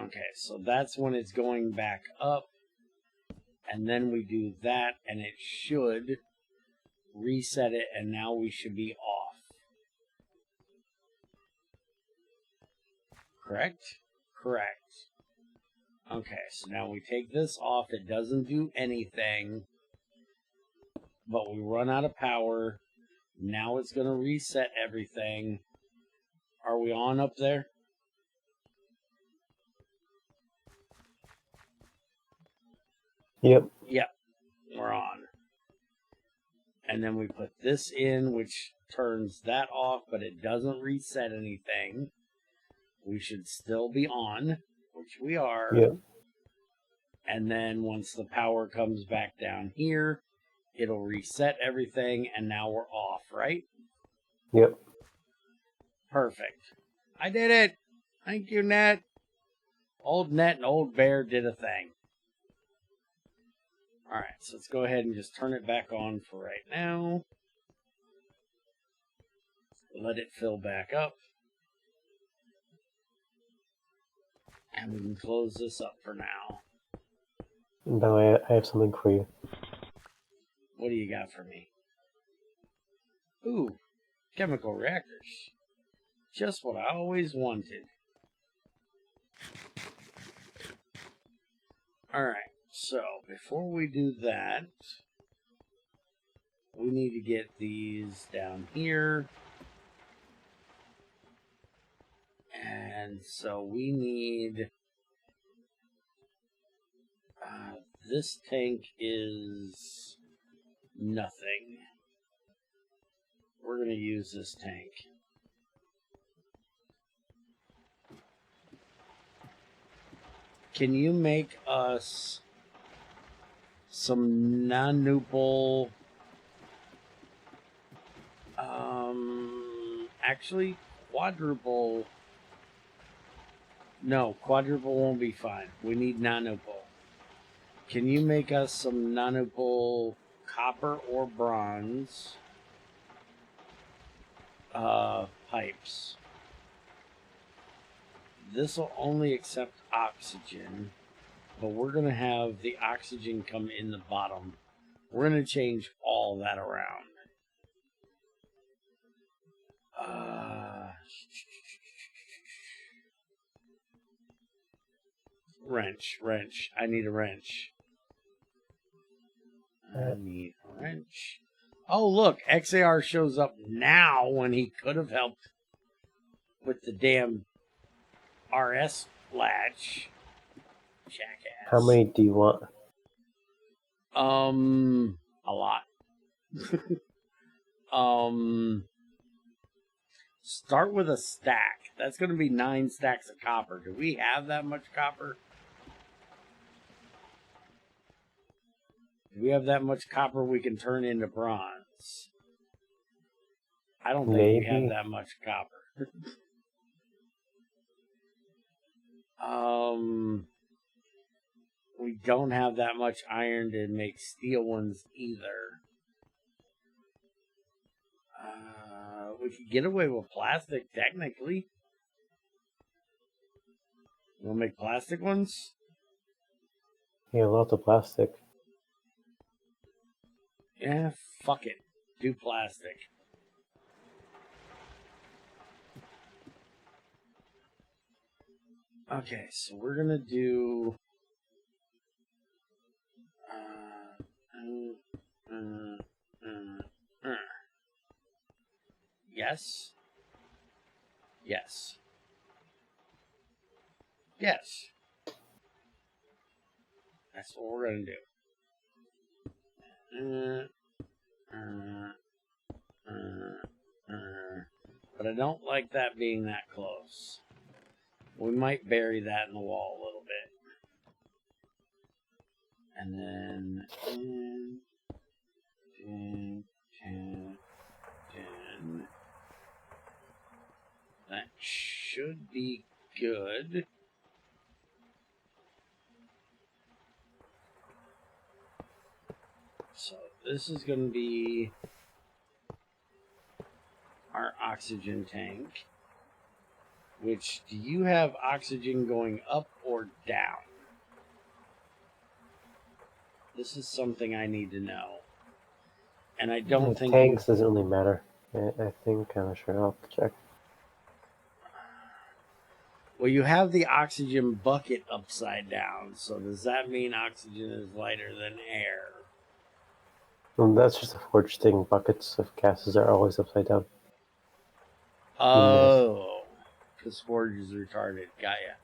Okay, so that's when it's going back up. And then we do that, and it should reset it, and now we should be off. Correct? Correct. Okay, so now we take this off. It doesn't do anything. But we run out of power. Now it's going to reset everything. Are we on up there? Yep. Yep, we're on. And then we put this in, which turns that off, but it doesn't reset anything. We should still be on, which we are. Yep. And then once the power comes back down here, it'll reset everything, and now we're off, right? Yep. Perfect. I did it! Thank you, Net. Old Net and Old Bear did a thing. Alright, so let's go ahead and just turn it back on for right now. Let it fill back up. And we can close this up for now. And by the way, I have something for you. What do you got for me? Ooh, chemical reactors. Just what I always wanted. Alright, so before we do that, we need to get these down here. And so we need... this tank is nothing. We're going to use this tank. Can you make us some non-nuple... actually, quadruple... No, quadruple won't be fine. We need non-nuple. Can you make us some non-nuple copper or bronze pipes? This will only accept oxygen, but we're going to have the oxygen come in the bottom. We're going to change all that around. Wrench. I need a wrench. I need a wrench. Oh, look, XAR shows up now when he could have helped with the damn RS latch. Jackass. How many do you want? A lot. Start with a stack. That's going to be 9 stacks of copper. Do we have that much copper? Do we have that much copper we can turn into bronze? I don't think we have Maybe. that much copper. We don't have that much iron to make steel ones either. We could get away with plastic, technically. You want to make plastic ones? Yeah, lots of plastic. Yeah, fuck it. Do plastic. Okay, so we're gonna do... Yes. Yes. Yes. That's what we're gonna do. But I don't like that being that close. We might bury that in the wall a little bit. And then 10. That should be good. So this is going to be our oxygen tank. Which, do you have oxygen going up or down? This is something I need to know. And I don't think tanks doesn't really matter. I think, I'm not sure. I'll have to check. Well, you have the oxygen bucket upside down, so does that mean oxygen is lighter than air? Well, that's just a forged thing. Buckets of gases are always upside down. Oh, because forge is retarded. Got ya.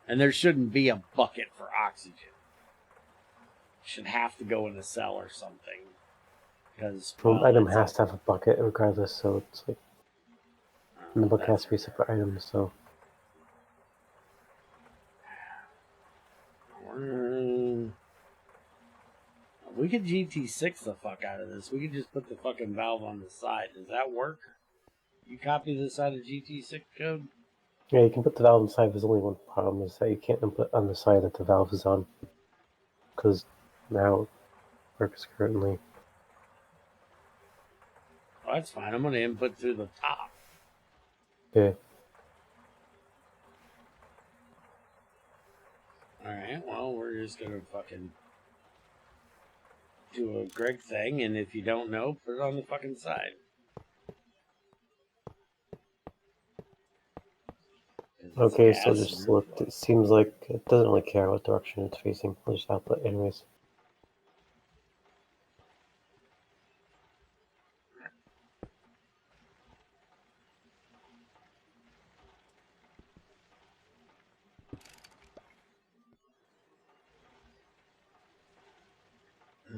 And there shouldn't be a bucket for oxygen. Should have to go in a cell or something. Because Well, item has to have a bucket regardless, so it's like... And the bucket has to be a separate item, so... We could GT6 the fuck out of this. We could just put the fucking valve on the side. Does that work? You copy this out of GT6 code? Yeah, you can put the valve on the side. There's only one problem, is that you can't input on the side that the valve is on. Because now it works currently. Oh, that's fine. I'm going to input through the top. Okay. Alright, well, we're just going to fucking do a Greg thing, and if you don't know, put it on the fucking side. Okay, so just look. It seems like it doesn't really care what direction it's facing. We'll just output anyways.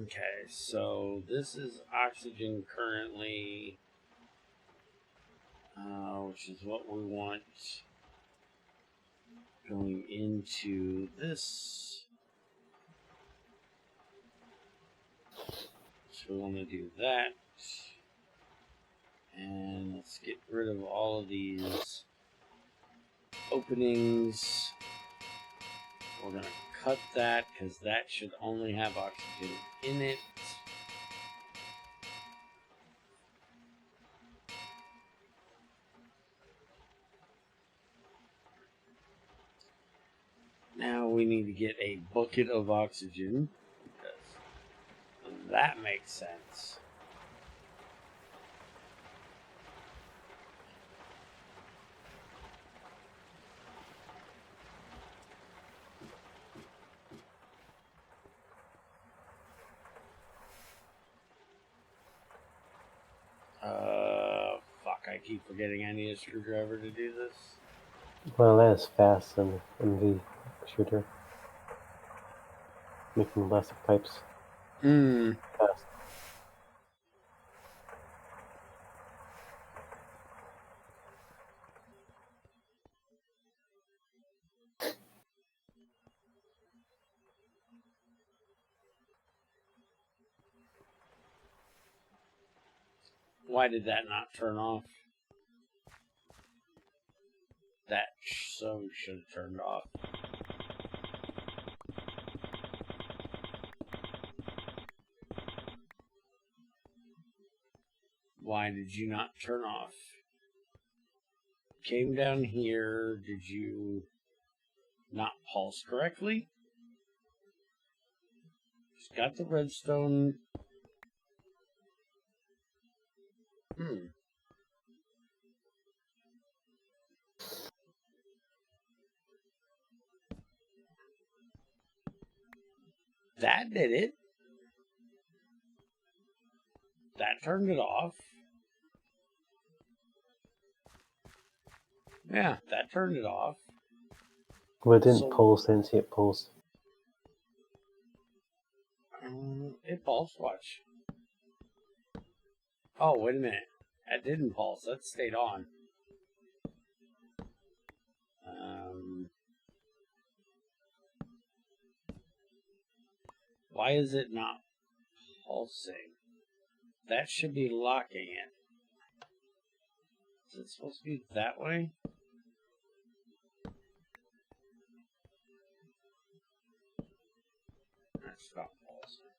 Okay, so this is oxygen currently, which is what we want going into this. So we want to do that. And let's get rid of all of these openings. We're going to cut that because that should only have oxygen in it. Now we need to get a bucket of oxygen because that makes sense. Fuck, I keep forgetting I need a screwdriver to do this. Well, that is fast in the shooter. Making plastic pipes. Fast. Why did that not turn off? That so should have turned off. Why did you not turn off? Came down here, did you not pulse correctly? Just got the redstone. That did it. That turned it off. Yeah, that turned it off. Well, it didn't So- pulse, I didn't see it pulse. It pulsed, watch. Oh, wait a minute. That didn't pulse. That stayed on. Why is it not pulsing? That should be locking it. Is it supposed to be that way? That's not pulsing.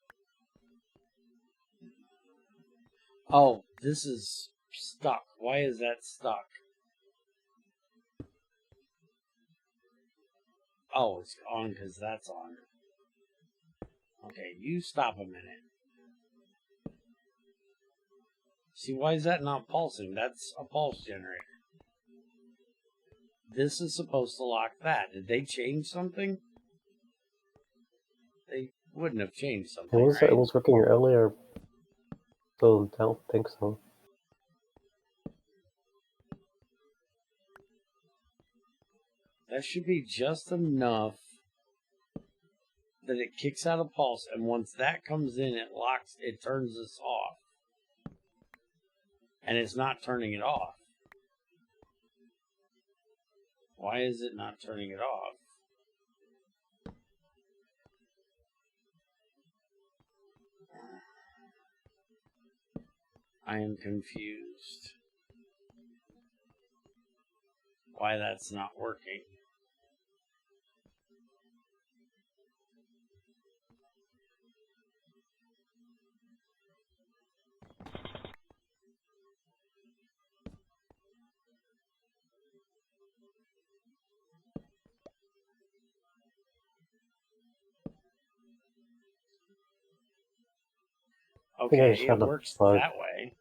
Oh, this is stuck. Why is that stuck? Oh, it's on because that's on. Okay, you stop a minute. See, why is that not pulsing? That's a pulse generator. This is supposed to lock that. Did they change something? They wouldn't have changed something, right? It was working earlier, so I don't think so. That should be just enough that it kicks out a pulse, and once that comes in, it locks, it turns this off. And it's not turning it off. Why is it not turning it off? I am confused. Why that's not working. think I Okay, just it found a works bug. that way.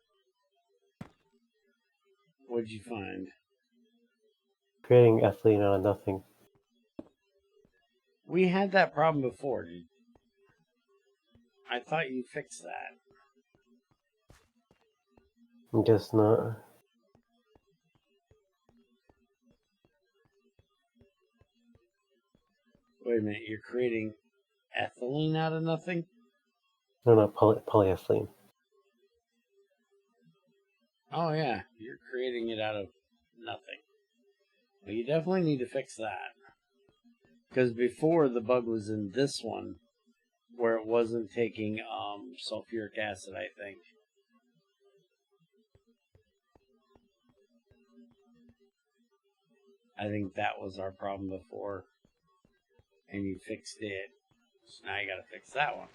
What'd you find? Creating ethylene out of nothing. We had that problem before, dude. I thought you fixed that. I guess not. Wait a minute, you're creating ethylene out of nothing? No, not polyethylene. Oh yeah, you're creating it out of nothing. Well, you definitely need to fix that. Because before the bug was in this one, where it wasn't taking sulfuric acid, I think. I think that was our problem before. And you fixed it. So now you gotta fix that one.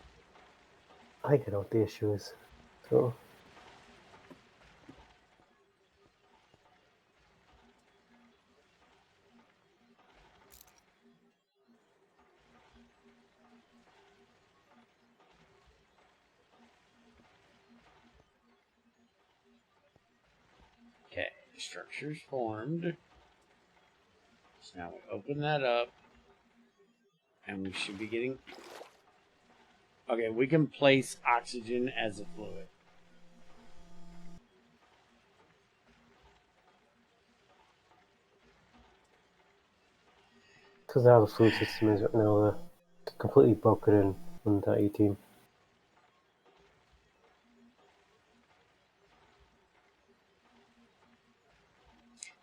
I get what the issue is. So Okay, structure's formed. So now we open that up. And we should be getting... Okay, we can place oxygen as a fluid. because how the food system is right now, completely broken in 1.18.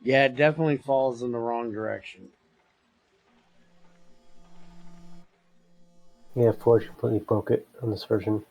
Yeah, it definitely falls in the wrong direction. Yeah, Forge completely broke it on this version.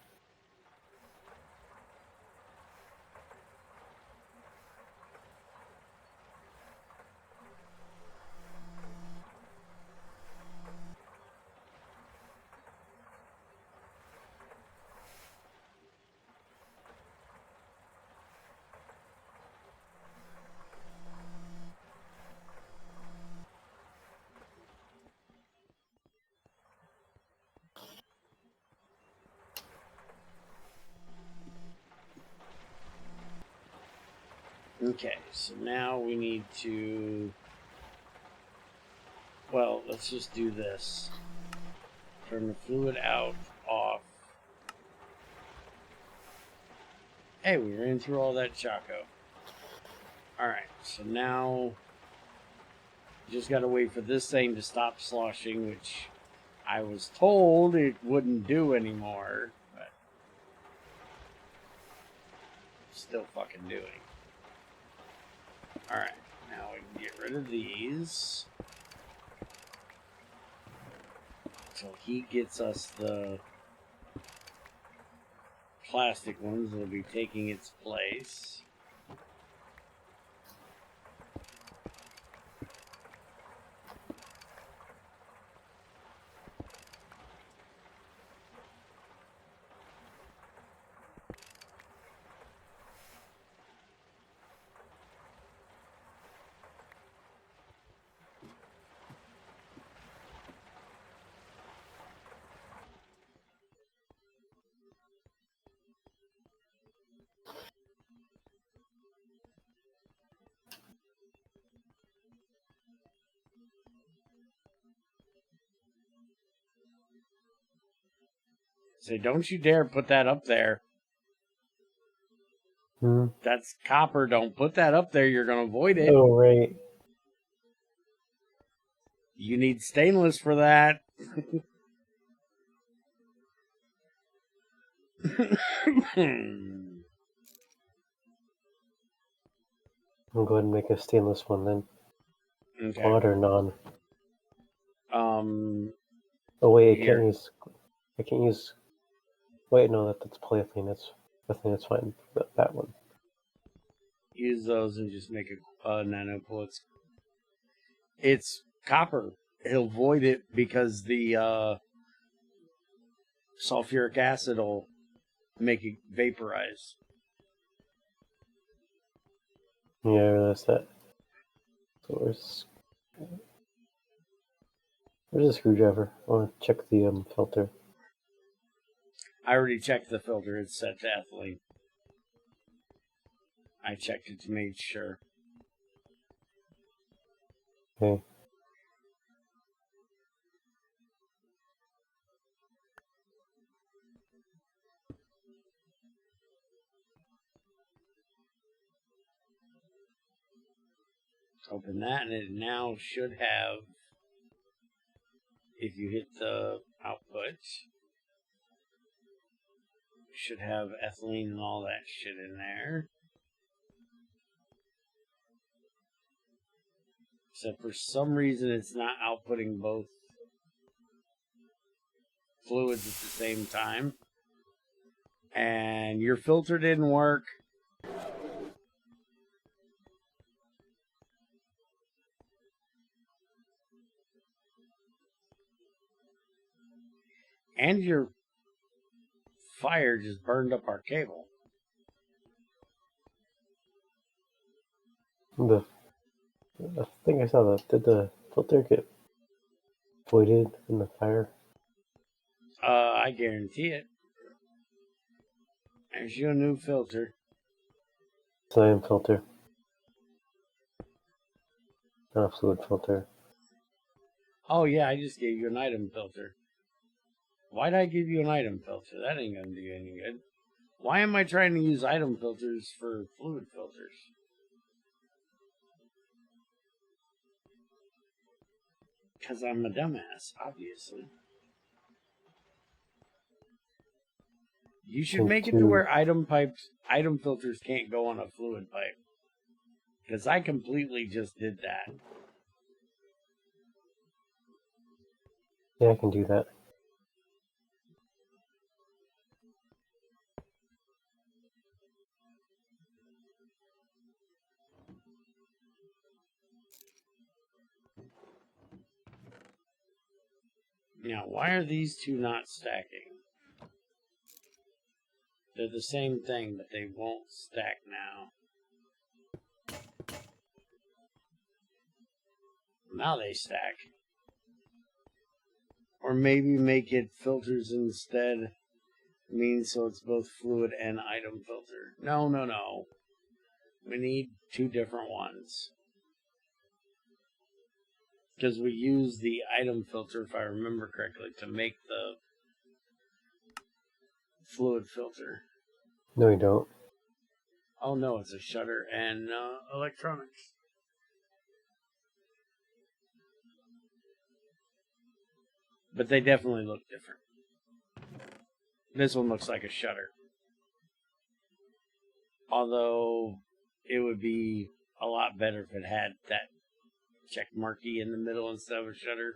Okay, so now we need to... Well, let's just do this. Turn the fluid out, off. Hey, we ran through all that Choco. Alright, so now... Just gotta wait for this thing to stop sloshing, which I was told it wouldn't do anymore, but... Still fucking doing. Alright, now we can get rid of these. So he gets us the plastic ones that will be taking its place. Say, don't you dare put that up there. That's copper. Don't put that up there. You're going to avoid it. Oh, right. You need stainless for that. I'll go ahead and make a stainless one then. Okay. Odd or non? Oh wait, here. I can't use. Wait, no, that's polyethylene. That's fine. That one. Use those and just make a nano bullets. It's copper. He'll void it because the sulfuric acid will make it vaporize. Yeah, I realized that. So where's the screwdriver? I want to check the filter. I already checked the filter. It's set to ethylene. I checked it to make sure. Okay. Open that, and it now should have, if you hit the output, should have ethylene and all that shit in there. Except for some reason it's not outputting both fluids at the same time. And your filter didn't work. And your fire just burned up our cable. I think I saw that. Did the filter get voided in the fire? I guarantee it. There's your new filter. Cyan filter. Not a fluid filter. Oh yeah, I just gave you an item filter. Why'd I give you an item filter? That ain't gonna do you any good. Why am I trying to use item filters for fluid filters? Because I'm a dumbass, obviously. You should make it to where item filters can't go on a fluid pipe. Because I completely just did that. Yeah, I can do that. Now, why are these two not stacking? They're the same thing, but they won't stack now. Now they stack. Or maybe make it filters instead. Means so it's both fluid and item filter. No. We need 2 different ones. Because we use the item filter, if I remember correctly, to make the fluid filter. No, you don't. Oh no, it's a shutter and electronics. But they definitely look different. This one looks like a shutter. Although it would be a lot better if it had that check marquee in the middle instead of a shutter,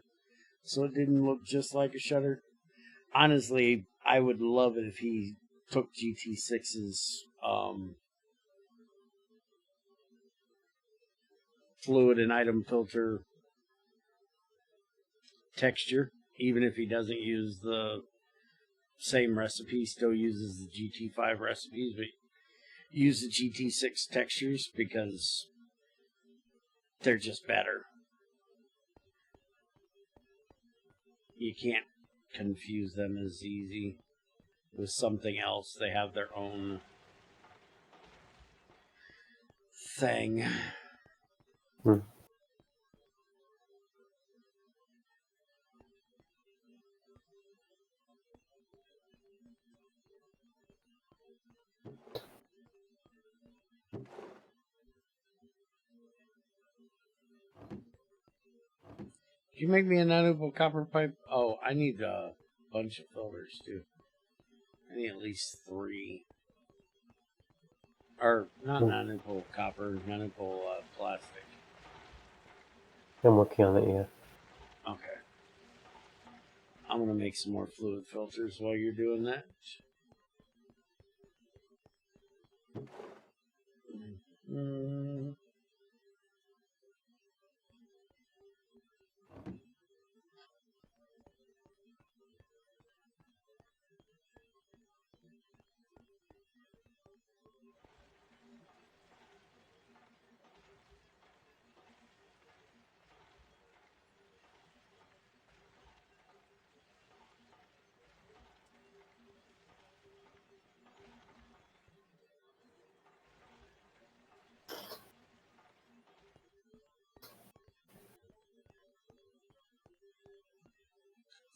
so it didn't look just like a shutter. Honestly, I would love it if he took GT6's fluid and item filter texture, even if he doesn't use the same recipe, still uses the GT5 recipes, but use the GT6 textures because they're just better. You can't confuse them as easy with something else. They have their own thing. Hmm. Did you make me a non-opal copper pipe? Oh, I need a bunch of filters too. I need at least 3. Or, not non-opal copper, non-opal plastic. I'm working on it, yeah. Okay. I'm going to make some more fluid filters while you're doing that.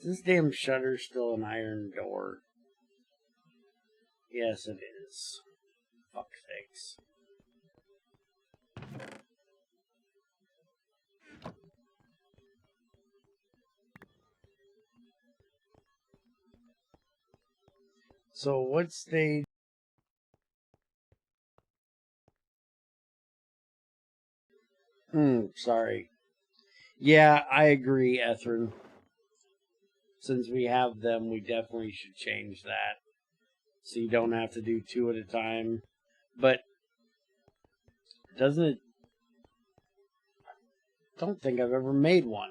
Is this damn shutter still an iron door? Yes, it is. Fuck sakes. So what stage? Sorry. Yeah, I agree, Ethrin. Since we have them, we definitely should change that. So you don't have to do 2 at a time. But, doesn't it... I don't think I've ever made one.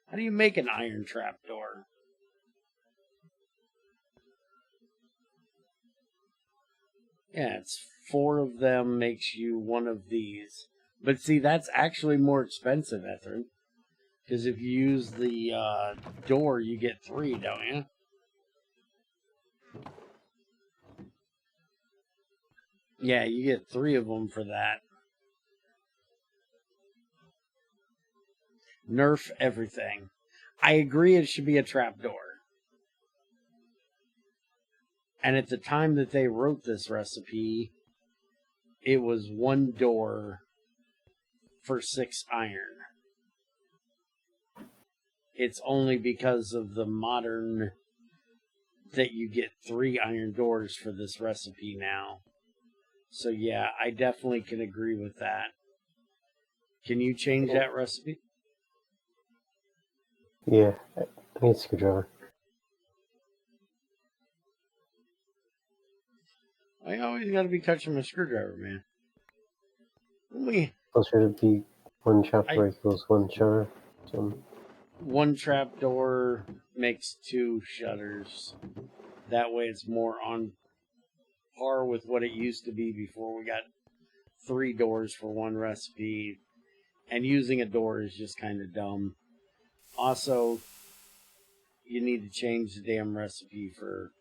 How do you make an iron trap door? Yeah, it's 4 of them makes you one of these. But see, that's actually more expensive, Ethrin. Because if you use the door, you get 3, don't you? Yeah, you get 3 of them for that. Nerf everything. I agree it should be a trapdoor. And at the time that they wrote this recipe, it was 1 door for 6 iron. It's only because of the modern that you get 3 iron doors for this recipe now. So yeah, I definitely can agree with that. Can you change that recipe? Yeah, I need a screwdriver. I always gotta be touching my screwdriver, man. So should it be 1 chapter equals 1 shutter? So 1 trapdoor makes 2 shutters. That way it's more on par with what it used to be before we got 3 doors for 1 recipe. And using a door is just kind of dumb. Also, you need to change the damn recipe for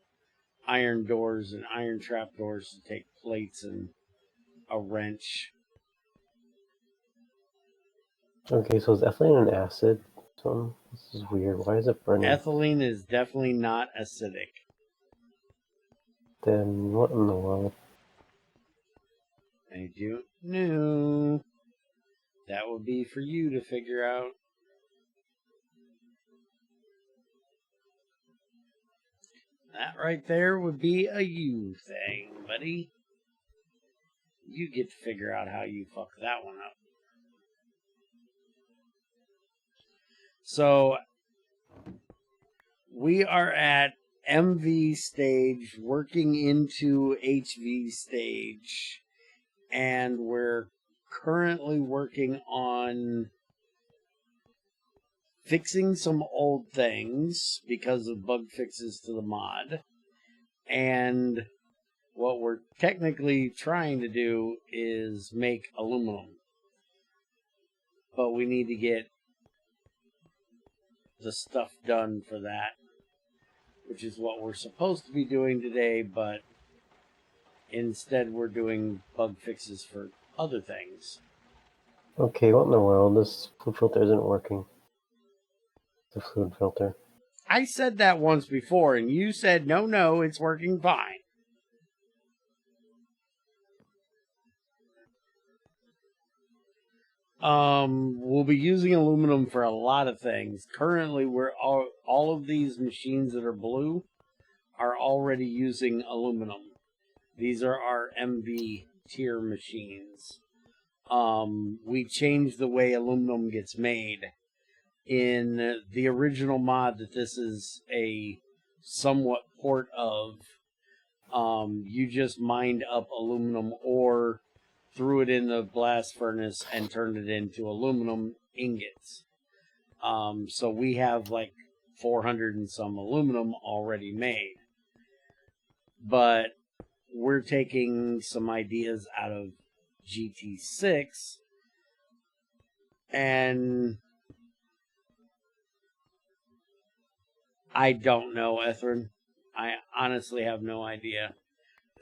iron doors and iron trapdoors to take plates and a wrench Okay, so is ethylene an acid? This is weird. Why is it burning? Ethylene is definitely not acidic. Then what in the world? I don't know. That would be for you to figure out. That right there would be a you thing, buddy. You get to figure out how you fuck that one up. So, we are at MV stage, working into HV stage, and we're currently working on fixing some old things because of bug fixes to the mod. And what we're technically trying to do is make aluminum. But we need to get the stuff done for that, which is what we're supposed to be doing today, but instead we're doing bug fixes for other things. Okay, what in the world? This fluid filter isn't working. The fluid filter. I said that once before, and you said, no, it's working fine. We'll be using aluminum for a lot of things. Currently, we're all of these machines that are blue are already using aluminum. These are our MV tier machines. We changed the way aluminum gets made. In the original mod that this is a somewhat port of, you just mined up aluminum ore, threw it in the blast furnace, and turned it into aluminum ingots. So we have like 400 and some aluminum already made. But we're taking some ideas out of GT6 and I don't know, Ethrin. I honestly have no idea.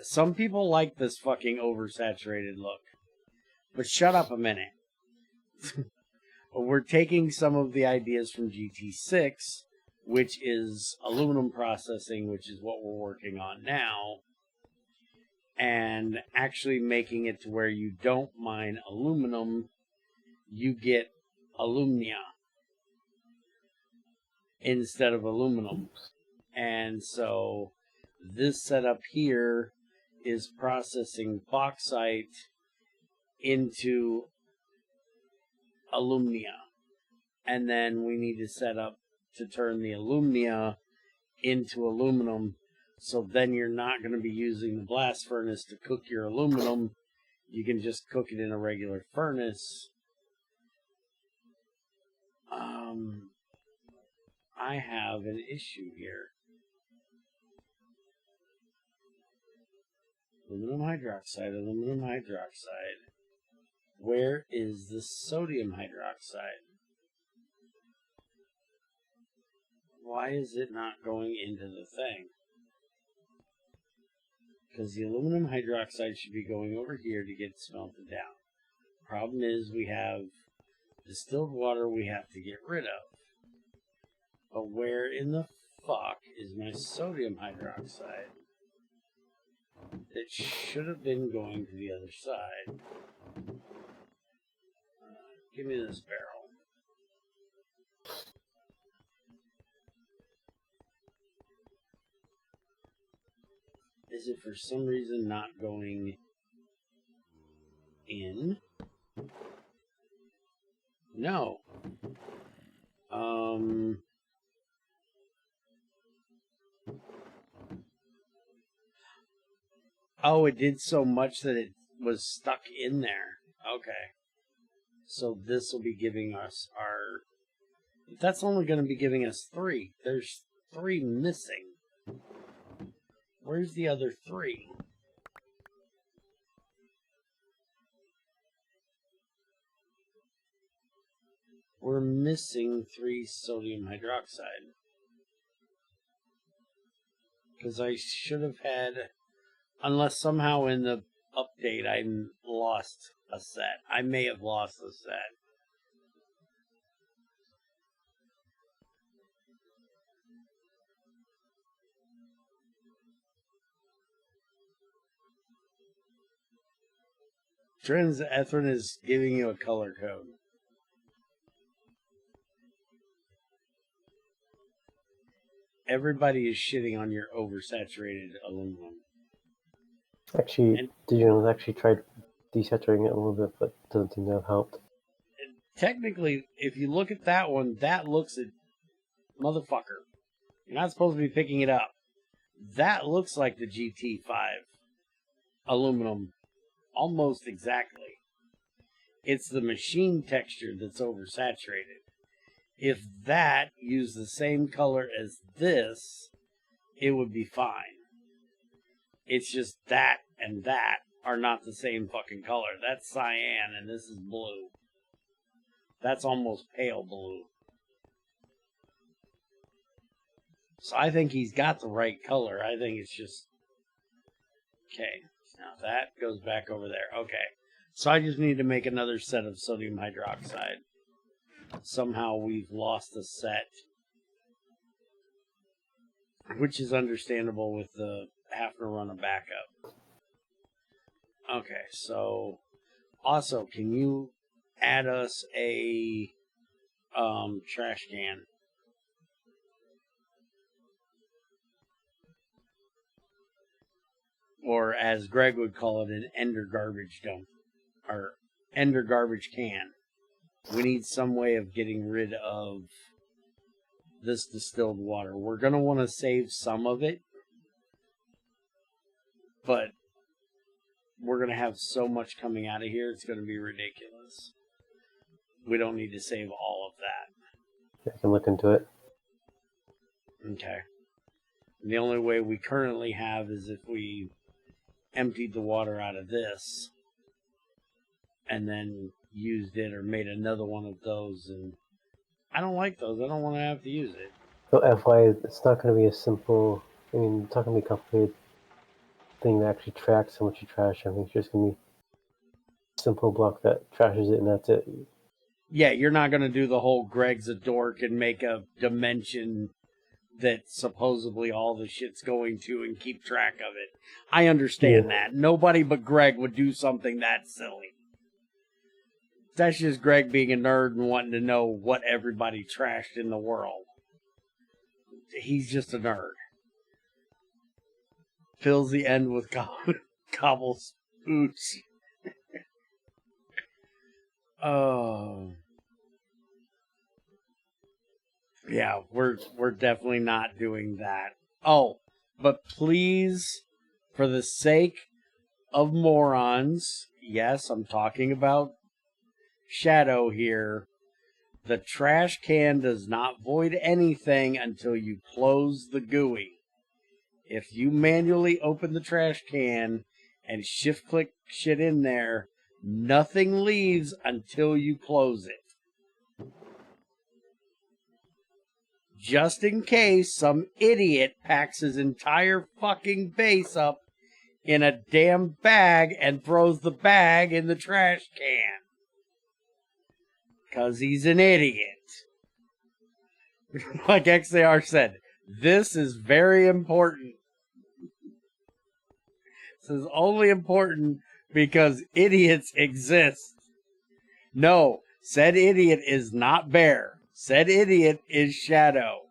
Some people like this fucking oversaturated look. But shut up a minute. We're taking some of the ideas from GT6, which is aluminum processing, which is what we're working on now, and actually making it to where you don't mine aluminum, you get alumnia instead of aluminum. And so this setup here is processing bauxite into alumnia. And then we need to set up to turn the alumnia into aluminum. So then you're not going to be using the blast furnace to cook your aluminum. You can just cook it in a regular furnace. I have an issue here. Aluminum hydroxide, aluminum hydroxide. Where is the sodium hydroxide? Why is it not going into the thing? Because the aluminum hydroxide should be going over here to get smelted down. Problem is we have distilled water we have to get rid of. But where in the fuck is my sodium hydroxide? It should have been going to the other side. Give me this barrel. Is it for some reason not going in? No. Oh, it did so much that it was stuck in there. Okay. So this will be giving us our... That's only going to be giving us 3. There's 3 missing. Where's the other 3? We're missing 3 sodium hydroxide. Because I should have had... Unless somehow in the update I lost a set. I may have lost a set. Trends, Ethrin is giving you a color code. Everybody is shitting on your oversaturated aluminum. Actually, And did you know I actually tried desaturating it a little bit, but doesn't seem to have helped. technically, if you look at that one, that looks at motherfucker. You're not supposed to be picking it up. That looks like the GT5 aluminum almost exactly. It's the machine texture that's oversaturated. If that used the same color as this, it would be fine. It's just that and that are not the same fucking color. That's cyan and this is blue. That's almost pale blue. So I think he's got the right color. I think it's just... Okay, now that goes back over there. Okay, so I just need to make another set of sodium hydroxide. Somehow we've lost a set, which is understandable with the having to run a backup. Okay, so also, can you add us a trash can? Or as Greg would call it, an ender garbage dump. Or ender garbage can. We need some way of getting rid of this distilled water. We're going to want to save some of it. But we're going to have so much coming out of here, it's going to be ridiculous. We don't need to save all of that. I can look into it. Okay. And the only way we currently have is if we emptied the water out of this and then used it or made another one of those, and I don't like those. I don't want to have to use it. So FYI, it's not going to be a simple, it's not going to be a complicated thing that actually tracks how much you trash. I think it's just going to be a simple block that trashes it and that's it. Yeah, you're not going to do the whole Greg's a dork and make a dimension that supposedly all the shit's going to and keep track of it. I understand that. Nobody but Greg would do something that silly. That's just Greg being a nerd and wanting to know what everybody trashed in the world. He's just a nerd. Fills the end with cobble spooch. Oh. Yeah, we're definitely not doing that. Oh, but please, for the sake of morons, yes, I'm talking about Shadow here. The trash can does not void anything until you close the GUI. If you manually open the trash can and shift-click shit in there, nothing leaves until you close it. Just in case some idiot packs his entire fucking base up in a damn bag and throws the bag in the trash can. 'Cause he's an idiot. Like XAR said, this is very important. This is only important because idiots exist. No, said idiot is not Bear. Said idiot is Shadow.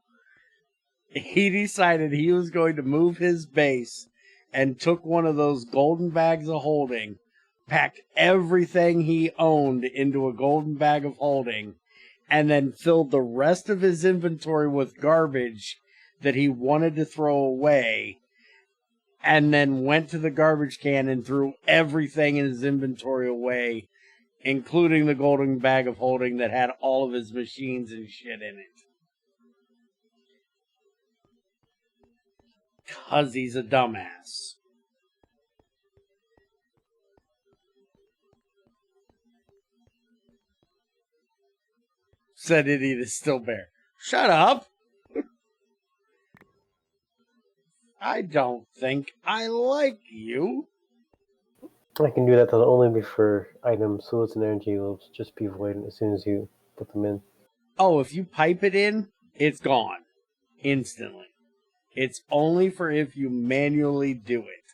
He decided he was going to move his base and took one of those golden bags of holding, packed everything he owned into a golden bag of holding, and then filled the rest of his inventory with garbage that he wanted to throw away, and then went to the garbage can and threw everything in his inventory away, including the golden bag of holding that had all of his machines and shit in it. 'Cause he's a dumbass. Said idiot is still Bear. Shut up! I don't think I like you. I can do that, that'll only be for items, so its energy will just be void as soon as you put them in. Oh, if you pipe it in, it's gone. Instantly. It's only for if you manually do it.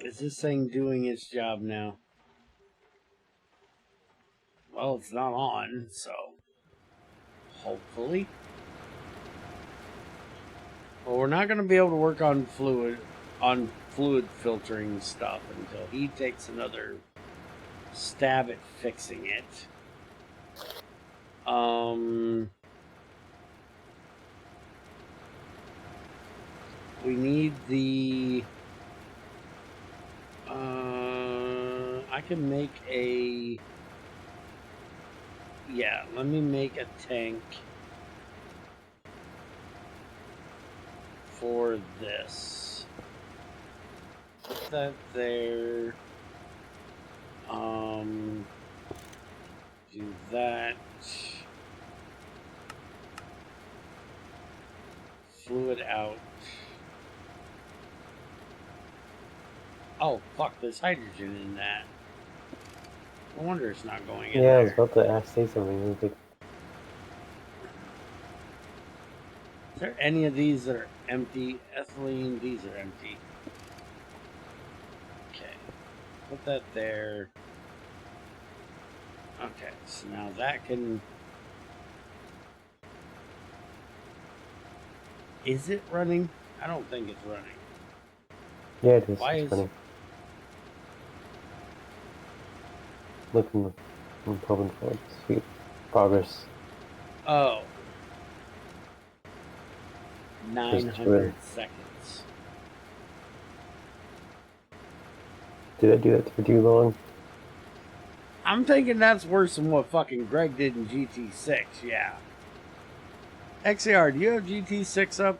Is this thing doing its job now? Well, it's not on, so hopefully. Well, we're not going to be able to work on fluid filtering stuff until he takes another stab at fixing it. We need the I can make a let me make a tank for this. Put that there. Do that. Fluid out. Oh, fuck, there's hydrogen in that. No wonder it's not going in Yeah, I there. was about to say something. It was like, Is there any of these that are empty? Ethylene, these are empty. Okay. Put that there. Okay, so now that can... Is it running? I don't think it's running. yeah, it is. Why It's is... funny. Looking and probing for it. Sweet progress. Oh. Just 900 seconds. Did I do that for too long? I'm thinking that's worse than what fucking Greg did in GT6, yeah. XAR, do you have GT6 up?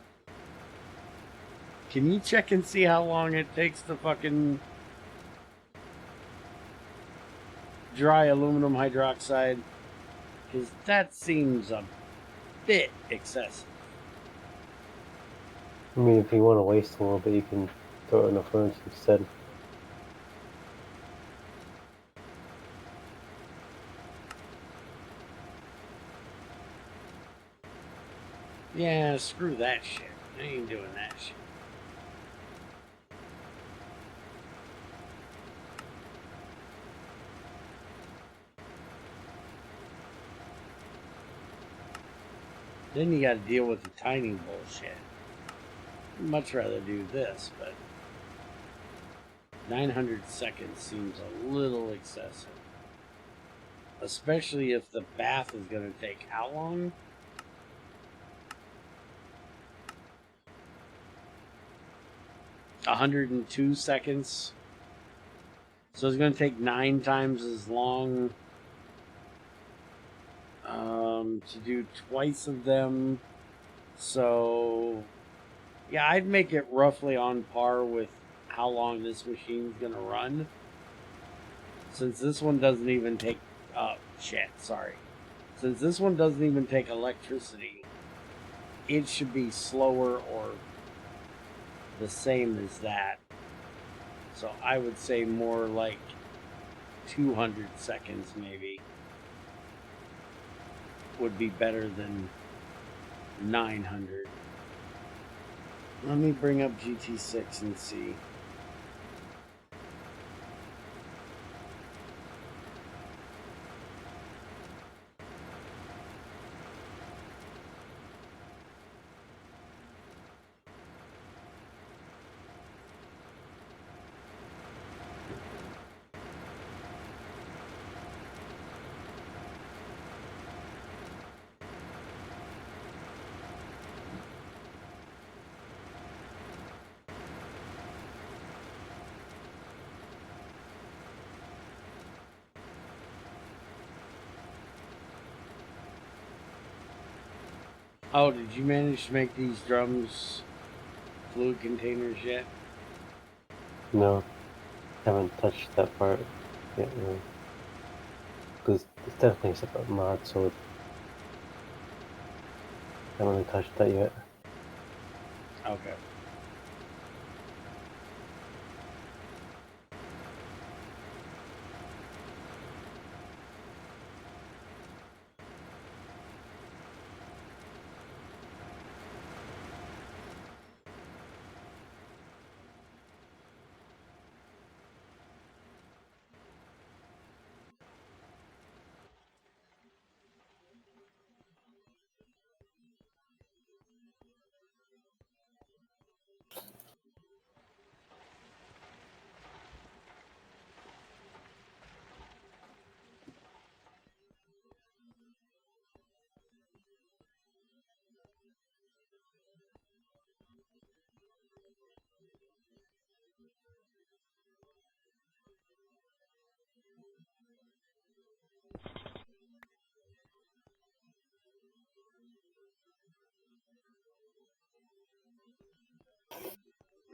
Can you check and see how long it takes to fucking dry aluminum hydroxide? Because that seems a bit excessive. I mean, if you want to waste a little bit, you can throw it in the furnace instead. Yeah, screw that shit. I ain't doing that shit. Then you gotta deal with the tiny bullshit. I'd much rather do this, but 900 seconds seems a little excessive. Especially if the bath is gonna take how long? $102. So it's going to take 9 times as long to do twice of them. So, yeah, I'd make it roughly on par with how long this machine's going to run. Since this one doesn't even take... Since this one doesn't even take electricity, it should be slower or the same as that. So I would say more like 200 seconds maybe would be better than 900. Let me bring up GT6 and see. Oh, did you manage to make these drums fluid containers yet? No, haven't touched that part yet, really. Because it's definitely a separate mod, so I haven't really touched that yet. Okay.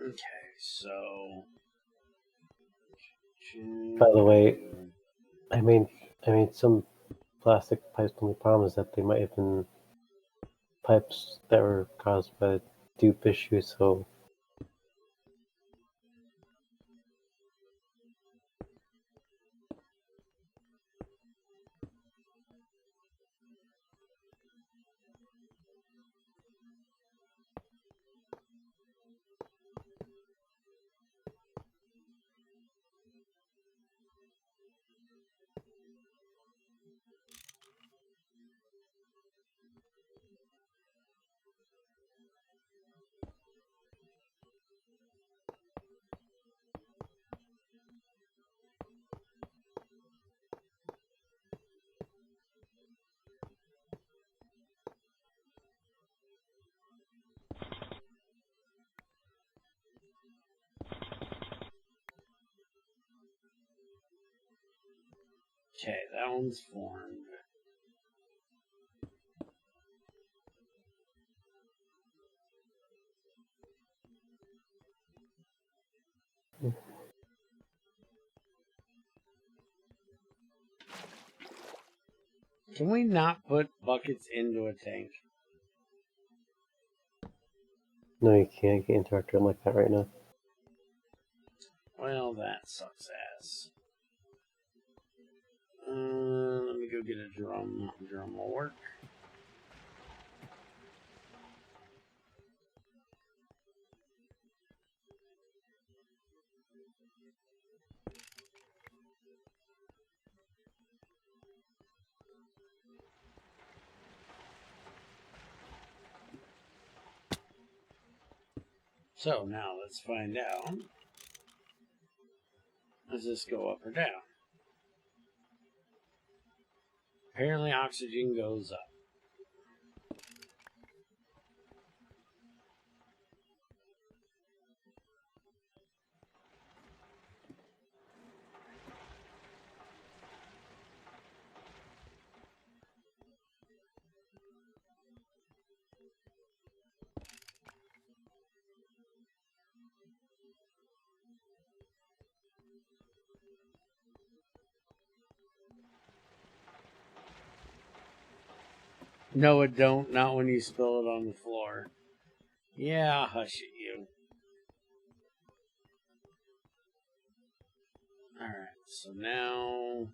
Okay, so. By the way, I made some plastic pipes. The only problem is that they might have been pipes that were caused by dupe issue. So Okay, that one's formed. Can we not put buckets into a tank? no, you can't get interactive like that right now. Well, that sucks ass. Let me go get a drum. Drum will work. So now let's find out. Does this go up or down? Apparently oxygen goes up. No, it don't. Not when you spill it on the floor. Yeah, hush it, you. Alright, so now...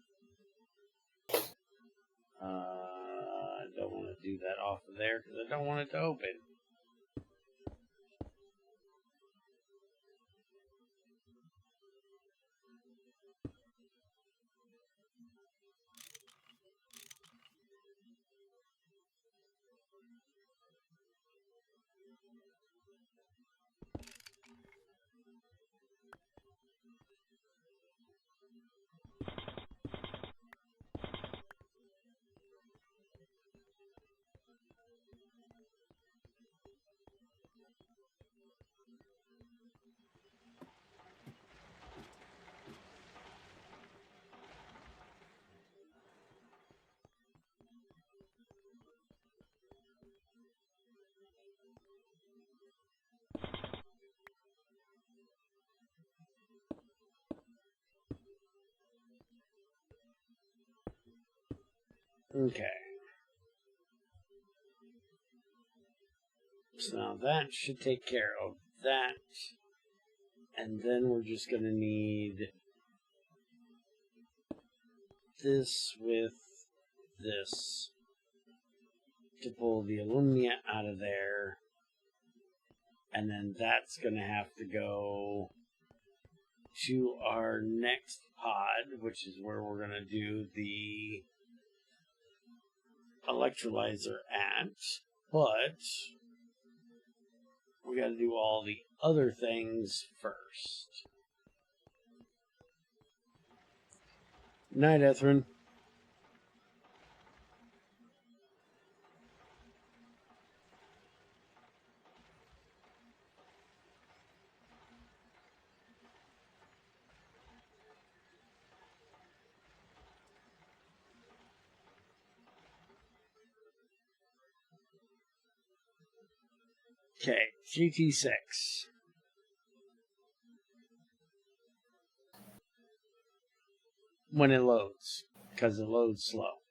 I don't want to do that off of there because I don't want it to open. Okay. So now that should take care of that. And then we're just going to need this with this to pull the alumina out of there. And then that's going to have to go to our next pod, which is where we're going to do the electrolyzer at. But we got to do all the other things first. Night, Ethrin. Okay, GT6. When it loads, because it loads slow.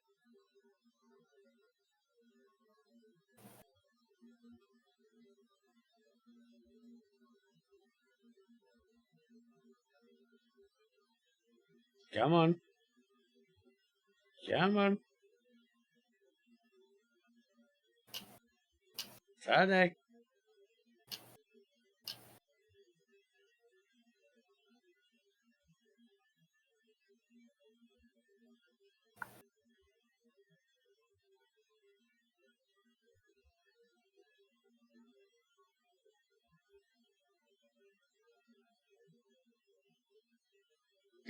Come on. Come on. Friday.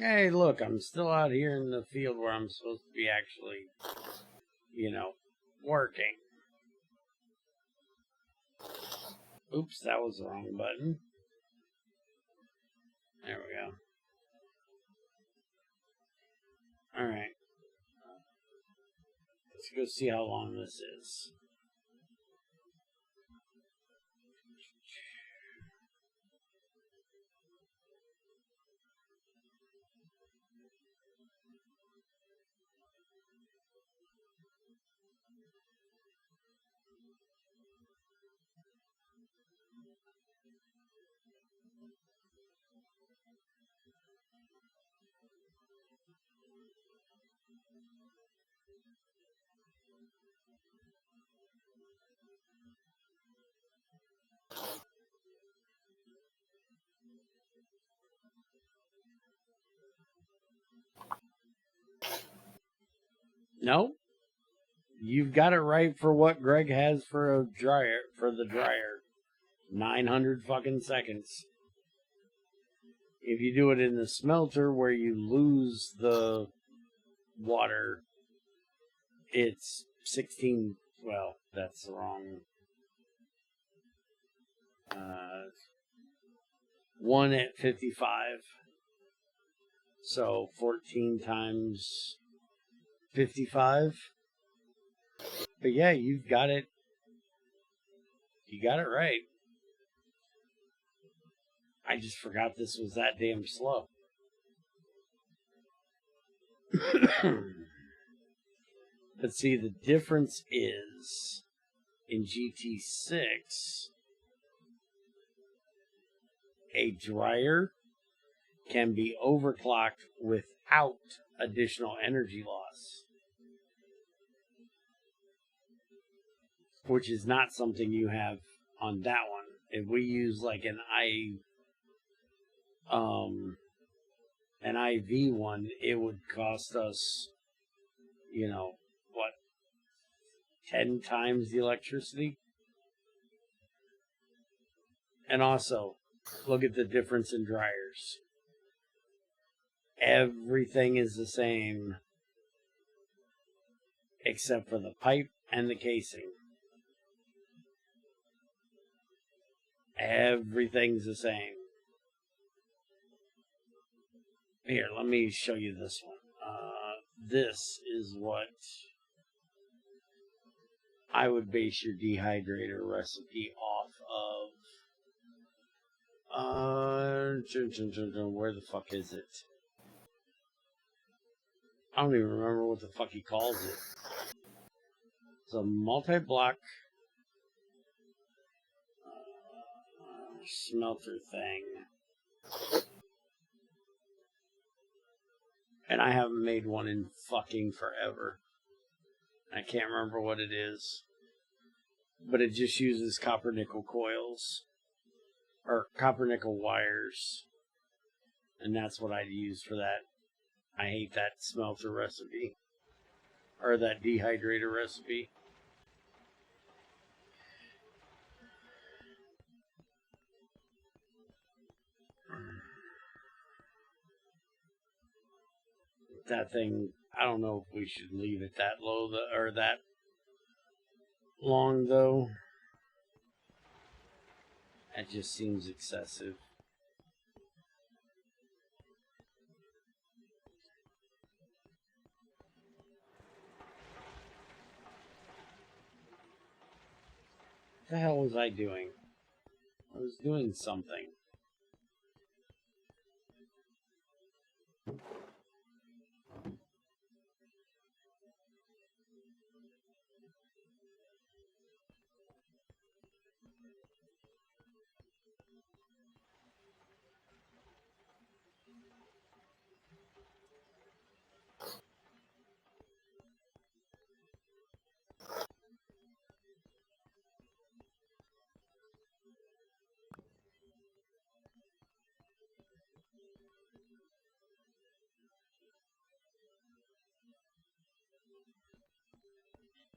Hey, look, I'm still out here in the field where I'm supposed to be actually, working. Oops, that was the wrong button. There we go. Alright. Let's go see how long this is. No? You've got it right for what Greg has for a dryer, for the dryer. 900 fucking seconds. If you do it in the smelter where you lose the water, it's 16. Well, that's the wrong. 1 at 55. So 14 times 55. But yeah, you've got it. You got it right. I just forgot this was that damn slow. But see, the difference is in GT6, a dryer can be overclocked without additional energy loss, which is not something you have on that one. If we use like an IV one, it would cost us, 10 times the electricity. And also, look at the difference in dryers. Everything is the same except for the pipe and the casing. Everything's the same. Here, let me show you this one. This is what I would base your dehydrator recipe off of. Where the fuck is it? I don't even remember what the fuck he calls it. It's a multi-block smelter thing. And I haven't made one in fucking forever. I can't remember what it is. But it just uses copper nickel coils. Or copper nickel wires. And that's what I'd use for that. I hate that smelter recipe. Or that dehydrator recipe. That thing, I don't know if we should leave it that low or that long though. That just seems excessive. What the hell was I doing? I was doing something.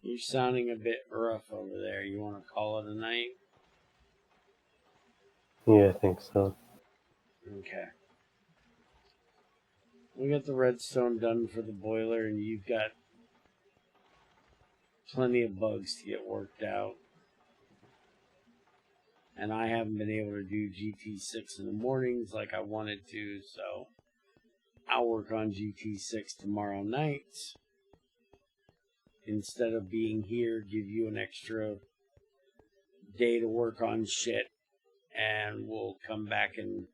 You're sounding a bit rough over there. You want to call it a night? Yeah, I think so. Okay. We got the redstone done for the boiler, and you've got plenty of bugs to get worked out. And I haven't been able to do GT6 in the mornings like I wanted to, so I'll work on GT6 tomorrow night. Instead of being here, give you an extra day to work on shit, and we'll come back and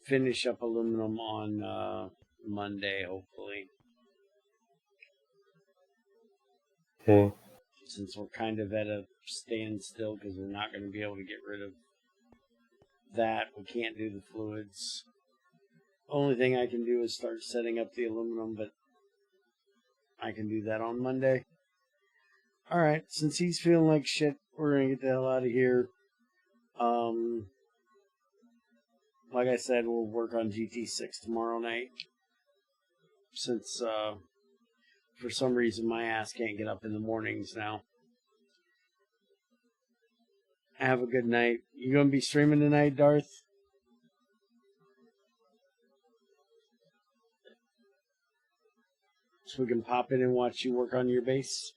finish up aluminum on Monday, hopefully. Okay. Since we're kind of at a standstill because we're not going to be able to get rid of that. We can't do the fluids. Only thing I can do is start setting up the aluminum, but I can do that on Monday. Alright, since he's feeling like shit, we're going to get the hell out of here. Like I said, we'll work on GT6 tomorrow night. Since, for some reason, my ass can't get up in the mornings now. Have a good night. You going to be streaming tonight, Darth? So we can pop in and watch you work on your base?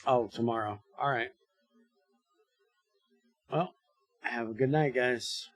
Oh, tomorrow. Alright. Well, have a good night, guys.